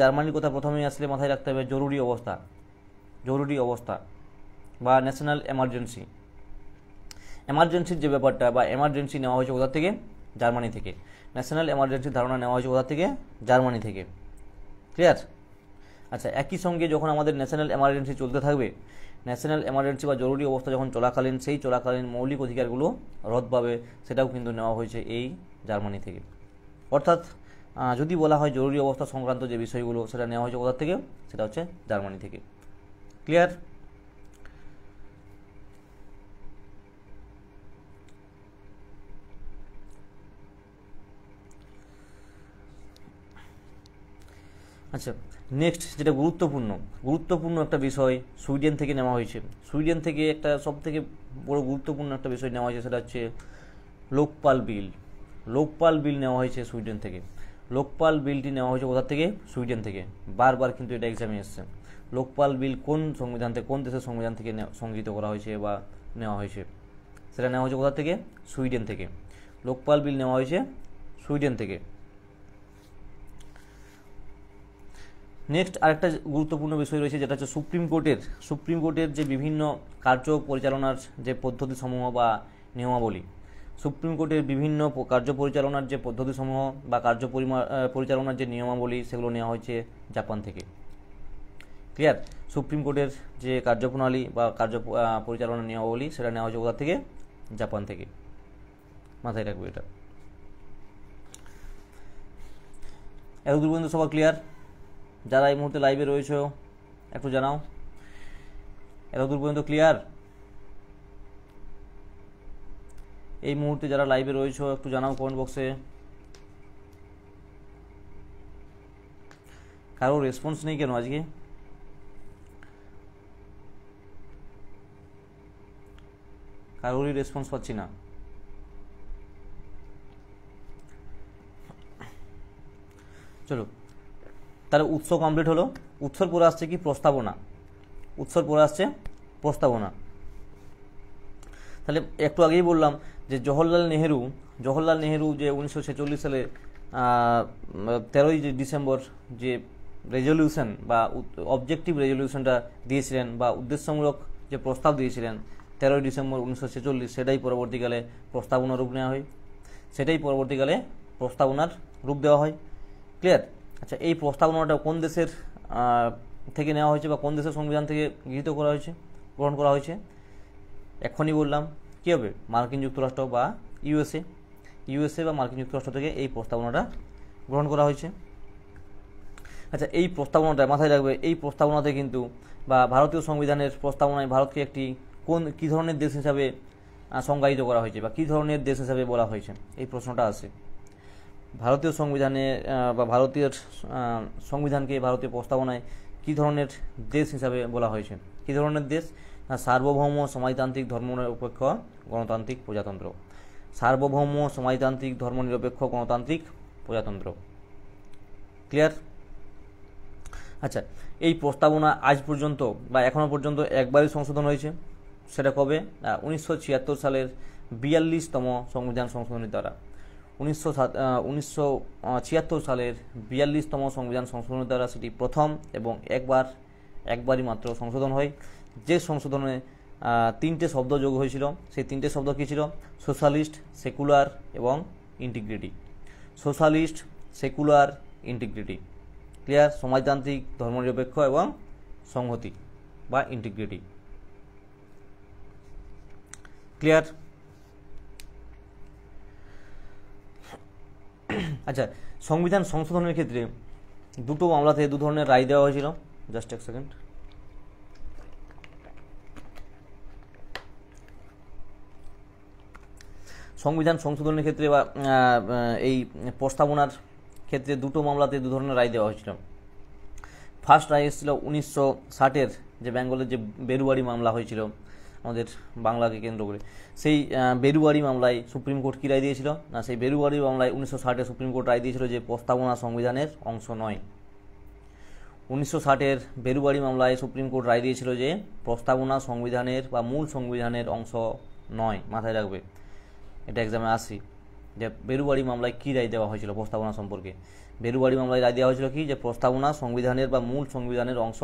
জার্মানির কথা প্রথমেই আসলে মাথায় রাখতে হবে জরুরি অবস্থা বা ন্যাশনাল এমার্জেন্সির যে ব্যাপারটা বা এমার্জেন্সি নেওয়া হয়েছে কোথা থেকে, জার্মানি থেকে। ন্যাশনাল এমার্জেন্সির ধারণা নেওয়া হয়েছে কোথা থেকে, জার্মানি থেকে। ক্লিয়ার। আচ্ছা, একই সঙ্গে যখন আমাদের ন্যাশনাল এমার্জেন্সি চলতে থাকবে, ন্যাশনাল এমার্জেন্সি বা জরুরি অবস্থা যখন চলাকালীন মৌলিক অধিকারগুলো রদ পাবে, সেটাও কিন্তু নেওয়া হয়েছে এই জার্মানি থেকে। অর্থাৎ যদি বলা হয় জরুরি অবস্থা সংক্রান্ত যে বিষয়গুলো, সেটা নেওয়া হয়েছে কোথা থেকে, সেটা হচ্ছে জার্মানি থেকে। ক্লিয়ার। আচ্ছা, নেক্সট যেটা গুরুত্বপূর্ণ একটা বিষয় সুইডেন থেকে নেওয়া হয়েছে। সুইডেন থেকে একটা সবথেকে বড় গুরুত্বপূর্ণ একটা বিষয় নেওয়া হয়েছে, সেটা হচ্ছে লোকপাল বিল নেওয়া হয়েছে সুইডেন থেকে। লোকপাল বিলটি নেওয়া হয়েছে কোথা থেকে, সুইডেন থেকে। বারবার কিন্তু এটা এক্সামে এসছে। লোকপাল বিল কোন দেশের সংবিধান থেকে সংগৃহীত করা হয়েছে বা নেওয়া হয়েছে, সেটা নেওয়া হয়েছে কোথা থেকে, সুইডেন থেকে। লোকপাল বিল নেওয়া হয়েছে সুইডেন থেকে। নেক্সট আরেকটা গুরুত্বপূর্ণ বিষয় রয়েছে, যেটা হচ্ছে সুপ্রিম কোর্টের যে বিভিন্ন কার্য পরিচালনার যে পদ্ধতিসমূহ বা নিয়মাবলী, সুপ্রিম কোর্টের বিভিন্ন কার্য পরিচালনার যে পদ্ধতিসমূহ বা কার্য পরিচালনার যে নিয়মাবলী, সেগুলো নেওয়া হয়েছে জাপান থেকে। ক্লিয়ার? সুপ্রিম কোর্টের যে কার্যপ্রণালী বা কার্য পরিচালনার নিয়মাবলী, সেটা নেওয়া হয়েছে কোথা থেকে? জাপান থেকে। মাথায় রাখবে এটা। এতদূর পর্যন্ত সবার ক্লিয়ার? যারা এই মুহূর্তে লাইভে রয়েছে একটু জানাও, এতদূর পর্যন্ত ক্লিয়ার? এই মুহূর্তে যারা লাইভে রয়েছে একটু জানাও কমেন্ট বক্সে। কারো রেসপন্স নেই কেন আজকে? কারোরই রেসপন্স পাচ্ছি না। চলো তাহলে উৎস কমপ্লিট হলো। উৎসর পরে আসছে কি? প্রস্তাবনা। উৎসর পরে আসছে প্রস্তাবনা। তাহলে একটু আগেই বললাম যে জওহরলাল নেহেরু যে 1946 সালে 13ই ডিসেম্বর যে রেজলিউশন বা অবজেক্টিভ রেজলিউশনটা দিয়েছিলেন বা উদ্দেশ্যমূলক যে প্রস্তাব দিয়েছিলেন 13ই ডিসেম্বর 1946, সেটাই পরবর্তীকালে প্রস্তাবনা রূপ নেওয়া হয়, সেটাই পরবর্তীকালে প্রস্তাবনার রূপ দেওয়া হয়। ক্লিয়ার? আচ্ছা, এই প্রস্তাবনাটা কোন দেশের থেকে নেওয়া হয়েছে বা কোন দেশের সংবিধান থেকে গৃহীত করা হয়েছে, গ্রহণ করা হয়েছে? এখনই বললাম, কী হবে? মার্কিন যুক্তরাষ্ট্র বা ইউএসএ বা মার্কিন যুক্তরাষ্ট্র থেকে এই প্রস্তাবনাটা গ্রহণ করা হয়েছে। আচ্ছা, এই প্রস্তাবনাটা মাথায় রাখবে, এই প্রস্তাবনাতে কিন্তু বা ভারতীয় সংবিধানের প্রস্তাবনায় ভারতকে একটি কী ধরনের দেশ হিসাবে সংজ্ঞায়িত করা হয়েছে বা কী ধরনের দেশ হিসাবে বলা হয়েছে, এই প্রশ্নটা আসে। ভারতীয় সংবিধানে বা ভারতীয় সংবিধানকে ভারতীয় প্রস্তাবনায় কী ধরনের দেশ হিসাবে বলা হয়েছে? কী ধরনের দেশ? সার্বভৌম সমাজতান্ত্রিক ধর্মনিরপেক্ষ গণতান্ত্রিক প্রজাতন্ত্র। সার্বভৌম সমাজতান্ত্রিক ধর্মনিরপেক্ষ গণতান্ত্রিক প্রজাতন্ত্র। ক্লিয়ার? আচ্ছা, এই প্রস্তাবনা আজ পর্যন্ত বা এখনও পর্যন্ত একবারই সংশোধন হয়েছে। সেটা কবে? 1976 সালের 42তম সংবিধান সংশোধনীর দ্বারা। 1976 সালের 42তম সংবিধান সংশোধনের দ্বারা সেটি প্রথম এবং একবারই মাত্র সংশোধন হয়। যে সংশোধনে 3টে শব্দ যোগ হয়েছিল, সেই 3টে শব্দ কী ছিল? সোশ্যালিস্ট, সেকুলার এবং integrity. Socialist, secular, integrity. Clear? সমাজতান্ত্রিক, ধর্মনিরপেক্ষ এবং সংহতি বা ইন্টিগ্রিটি। ক্লিয়ার? আচ্ছা, সংবিধান সংশোধনের ক্ষেত্রে দুটো মামলাতে দু ধরনের রায় দেওয়া হয়েছিল। জাস্ট এক সেকেন্ড। সংবিধান সংশোধনের ক্ষেত্রে বা এই প্রস্তাবনার ক্ষেত্রে দুটো মামলাতে দু ধরনের রায় দেওয়া হয়েছিল। ফার্স্ট রায় এসেছিল 1960-এর যে বেঙ্গলের যে বেরুবাড়ি মামলা হয়েছিল আমাদের বাংলাকে কেন্দ্র করে, সেই বেরুবাড়ি মামলায় সুপ্রিম কোর্ট কী রায় দিয়েছিল না? সেই বেরুবাড়ি মামলায় 1960-এ সুপ্রিম কোর্ট রায় দিয়েছিল যে প্রস্তাবনা সংবিধানের অংশ নয়। 1960-এর বেরুবাড়ি মামলায় সুপ্রিম কোর্ট রায় দিয়েছিল যে প্রস্তাবনা সংবিধানের বা মূল সংবিধানের অংশ নয়। মাথায় রাখবে, এটা এক্সামে আসি যে বেরুবাড়ি মামলায় কী রায় দেওয়া হয়েছিল প্রস্তাবনা সম্পর্কে। বেরুবাড়ি মামলায় রায় দেওয়া হয়েছিল কি? যে প্রস্তাবনা সংবিধানের বা মূল সংবিধানের অংশ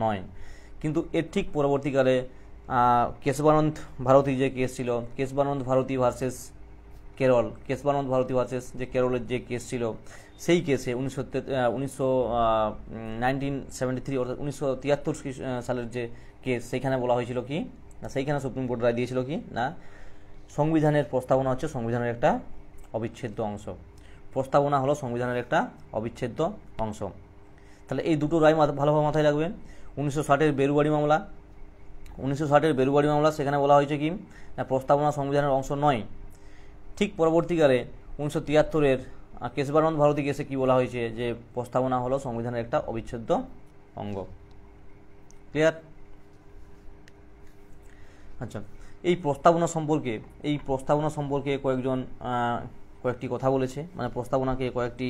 নয়। কিন্তু এর ঠিক পরবর্তীকালে কেশবানন্দ ভারতী যে কেস ছিল, কেশবানন্দ ভারতী ভার্সেস কেরল, কেশবানন্দ ভারতী ভার্সেস যে কেরলের যে কেস ছিল, সেই কেসে 1973 অর্থাৎ 1973 সালের যে কেস, সেইখানে বলা হয়েছিল কি না, সেইখানে সুপ্রিম কোর্ট রায় দিয়েছিল কি না, সংবিধানের প্রস্তাবনা হচ্ছে সংবিধানের একটা অবিচ্ছেদ্য অংশ। প্রস্তাবনা হলো সংবিধানের একটা অবিচ্ছেদ্য অংশ। তাহলে এই দুটো রায় ভালোভাবে মাথায় রাখবে। 1960-এর বেরুবাড়ি মামলা, 1960-এর বেরুবাড়ি মামলা, সেখানে বলা হয়েছে কি না, প্রস্তাবনা সংবিধানের অংশ নয়। ঠিক পরবর্তীকালে 1973-এর কেশবানন্দ ভারতী কেসে কি বলা হয়েছে যে প্রস্তাবনা হলো সংবিধানের একটা অবিচ্ছেদ্য অঙ্গ। ক্লিয়ার? আচ্ছা, এই প্রস্তাবনা সম্পর্কে কয়েকটি কথা বলেছে, মানে প্রস্তাবনাকে কয়েকটি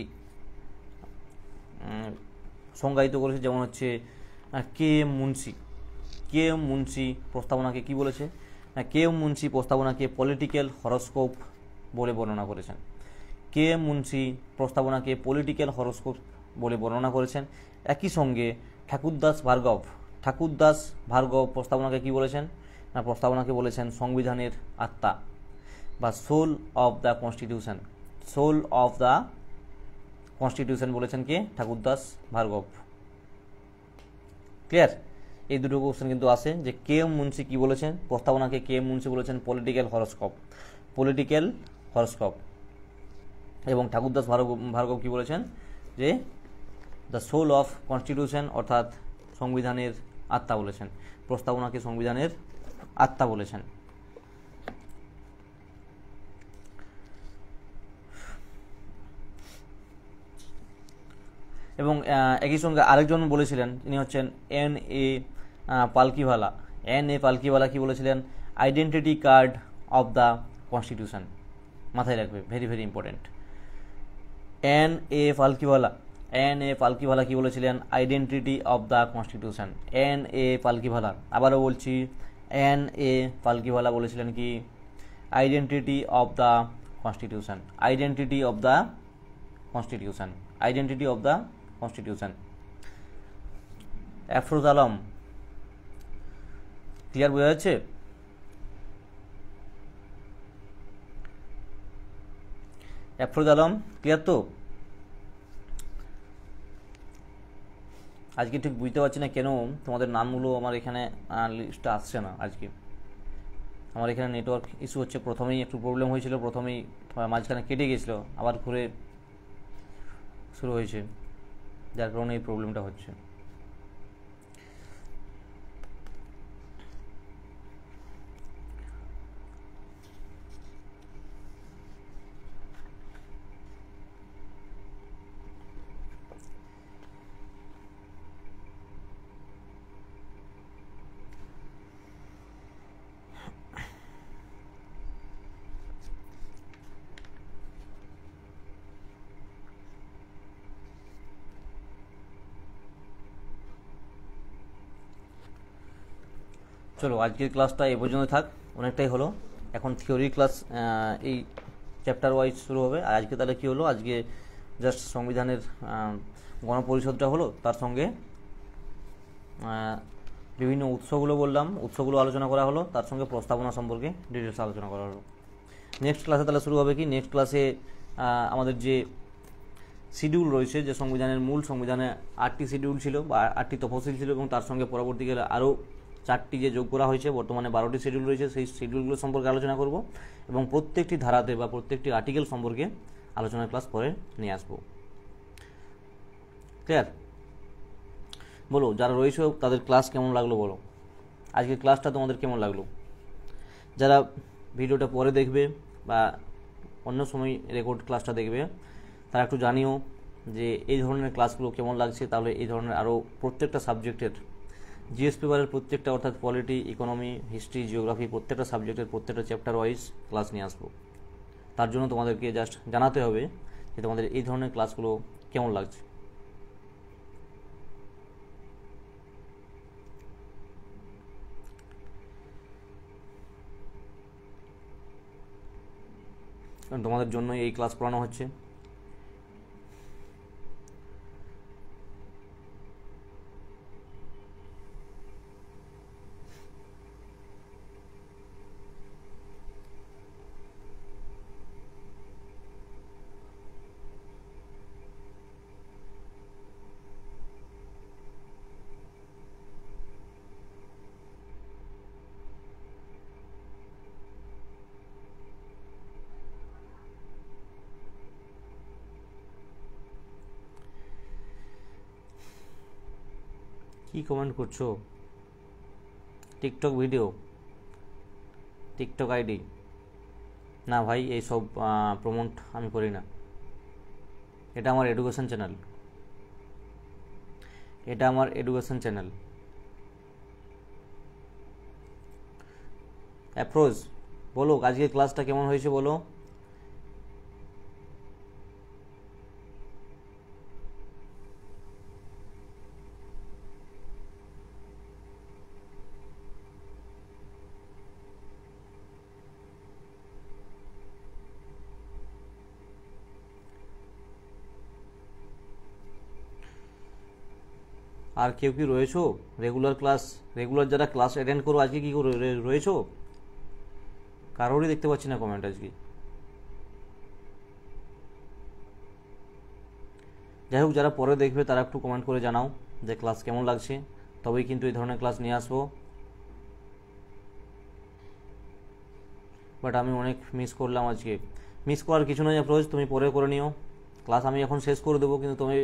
সংজ্ঞায়িত করেছে। যেমন হচ্ছে কে এম মুন্সি প্রস্তাবনাকে কি বলেছে? কে এম মুন্সি প্রস্তাবনাকে পলিটিক্যাল হরোস্কোপ বলে বর্ণনা করেছেন। কে এম মুন্সি প্রস্তাবনাকে পলিটিক্যাল হরোস্কোপ বলে বর্ণনা করেছেন। একই সঙ্গে ঠাকুরদাস ভার্গব প্রস্তাবনাকে কি বলেছেন না, প্রস্তাবনাকে বলেছেন সংবিধানের আত্মা বা soul of the constitution. Soul of the constitution বলেছেন কে, ঠাকুরদাস ভার্গব। ক্লিয়ার? এই দুটো কোশ্চেন কিন্তু আসে যে কে এম মুন্সি কি বলেছেন, প্রস্তাবনাকে কে এম মুন্সি বলেছেন পলিটিক্যাল হরোস্কোপ, এবং ঠাকুরদাস ভার্গব কি বলেছেন যে দ্য সোল অফ কনস্টিটিউশন অর্থাৎ সংবিধানের আত্মা বলেছেন, প্রস্তাবনাকে সংবিধানের আত্মা বলেছেন। এবং একই সঙ্গে আরেকজন বলেছিলেন, তিনি হচ্ছেন এন এ পালকিওয়ালা কি বলেছিলেন, identity card of the constitution. মাথায় রাখবে, very very important. N A Palkhivala কি বলেছিলেন, আইডেন্টিটি অফ দ্য কনস্টিটিউশন। আবারও বলছি, এন এ পালকিওয়ালা বলেছিলেন কি, identity of the constitution. Afroz Alam, clear বোঝা যাচ্ছে? আফরোজ আলম ক্লিয়ার তো? আজকে ঠিক বুঝতে পারছি না কেন তোমাদের নামগুলো আমার এখানে লিস্টে আসছে না। আজকে আমার এখানে নেটওয়ার্ক ইস্যু হচ্ছে, প্রথমেই একটু প্রবলেম হয়েছিল, প্রথমেই মাঝখানে কেটে গেছিলো, আবার ঘুরে শুরু হয়েছে, যার কারণে এই প্রবলেমটা হচ্ছে। চলো আজকের ক্লাসটা এ পর্যন্ত থাক, অনেকটাই হলো। এখন থিওরি ক্লাস এই চ্যাপ্টার ওয়াইজ শুরু হবে। আর আজকে তাহলে কী হলো, আজকে জাস্ট সংবিধানের গণপরিষদটা হলো, তার সঙ্গে বিভিন্ন উৎসগুলো বললাম, উৎসগুলো আলোচনা করা হলো, তার সঙ্গে প্রস্তাবনা সম্পর্কে ডিটেলস আলোচনা করা হলো। নেক্সট ক্লাসে তাহলে শুরু হবে কি, নেক্সট ক্লাসে আমাদের যে শিডিউল রয়েছে, যে সংবিধানে 8টি শিডিউল ছিল বা 8টি তফসিল ছিল, এবং তার সঙ্গে পরবর্তীকালে আরও 4টি যে যোগ করা হয়েছে, বর্তমানে 12টি শিডিউল রয়েছে, সেই শিডিউলগুলো সম্পর্কে আলোচনা করব, এবং প্রত্যেকটি ধারাতে বা প্রত্যেকটি আর্টিকেল সম্পর্কে আলোচনার ক্লাস পরে নিয়ে আসবো। ক্লিয়ার? বলো যারা রয়েছে তাদের ক্লাস কেমন লাগলো, বলো আজকের ক্লাসটা তোমাদের কেমন লাগলো। যারা ভিডিওটা পরে দেখবে বা অন্য সময় রেকর্ড ক্লাসটা দেখবে, তারা একটু জানিও যে এই ধরনের ক্লাসগুলো কেমন লাগছে। তাহলে এই ধরনের আরও প্রত্যেকটা সাবজেক্টের জিএস পেপারের প্রত্যেকটা, অর্থাৎ পলিটি, ইকোনমি, হিস্ট্রি, জিওগ্রাফি, প্রত্যেকটা সাবজেক্টের প্রত্যেকটা চ্যাপ্টার ওয়াইজ ক্লাস নিয়ে আসবো। তার জন্য তোমাদেরকে জাস্ট জানাতে হবে যে তোমাদের এই ধরনের ক্লাসগুলো কেমন লাগছে। কারণ তোমাদের জন্যই এই ক্লাস পড়ানো হচ্ছে। কি কমেন্ট করছো? TikTok video, TikTok ID? না ভাই, এইসব প্রমোট আমি করি না। এটা আমার এডুকেশন চ্যানেল। অ্যাপ্রোচ, বলো আজকের ক্লাসটা কেমন হয়েছে বলো। আর কেউ কি রয়েছো রেগুলার যারা ক্লাস অ্যাটেন্ড করো আজকে কি রয়েছো? কারোরই দেখতে পাচ্ছি না কমেন্ট আজকে। যাই হোক, যারা পরে দেখবে তারা একটু কমেন্ট করে জানাও যে ক্লাস কেমন লাগছে, তবেই কিন্তু এই ধরনের ক্লাস নিয়ে আসবো। বাট আমি অনেক মিস করলাম আজকে। মিস করার কিছু নয় অ্যাপ্রোচ, তুমি পরে করে নিও। ক্লাস আমি এখন শেষ করে দেবো, কিন্তু তুমি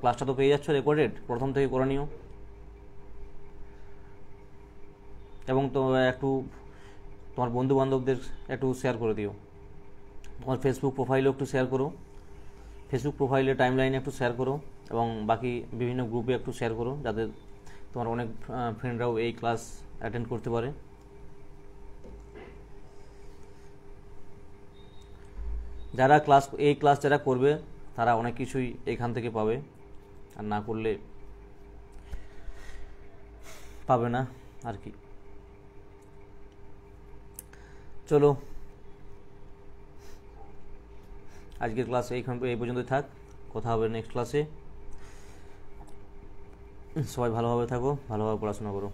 ক্লাসটা তো পেয়ে যাচ্ছ রেকর্ডেড, প্রথম থেকে করে নিও। এবং তো একটু তোমার বন্ধু বান্ধবদের একটু শেয়ার করে দিও, তোমার ফেসবুক প্রোফাইলেও একটু শেয়ার করো, ফেসবুক প্রোফাইলে টাইম লাইনে একটু শেয়ার করো, এবং বাকি বিভিন্ন গ্রুপে একটু শেয়ার করো, যাতে তোমার অনেক ফ্রেন্ডরাও এই ক্লাস অ্যাটেন্ড করতে পারে। এই ক্লাস যারা করবে তারা অনেক কিছুই এখান থেকে পাবে, আর না করলে পাবে না আর কি। চলো, আজকের ক্লাস এই পর্যন্তই থাক, কথা হবে নেক্সট ক্লাসে। সবাই ভালোভাবে থাকো, ভালোভাবে পড়াশোনা করো।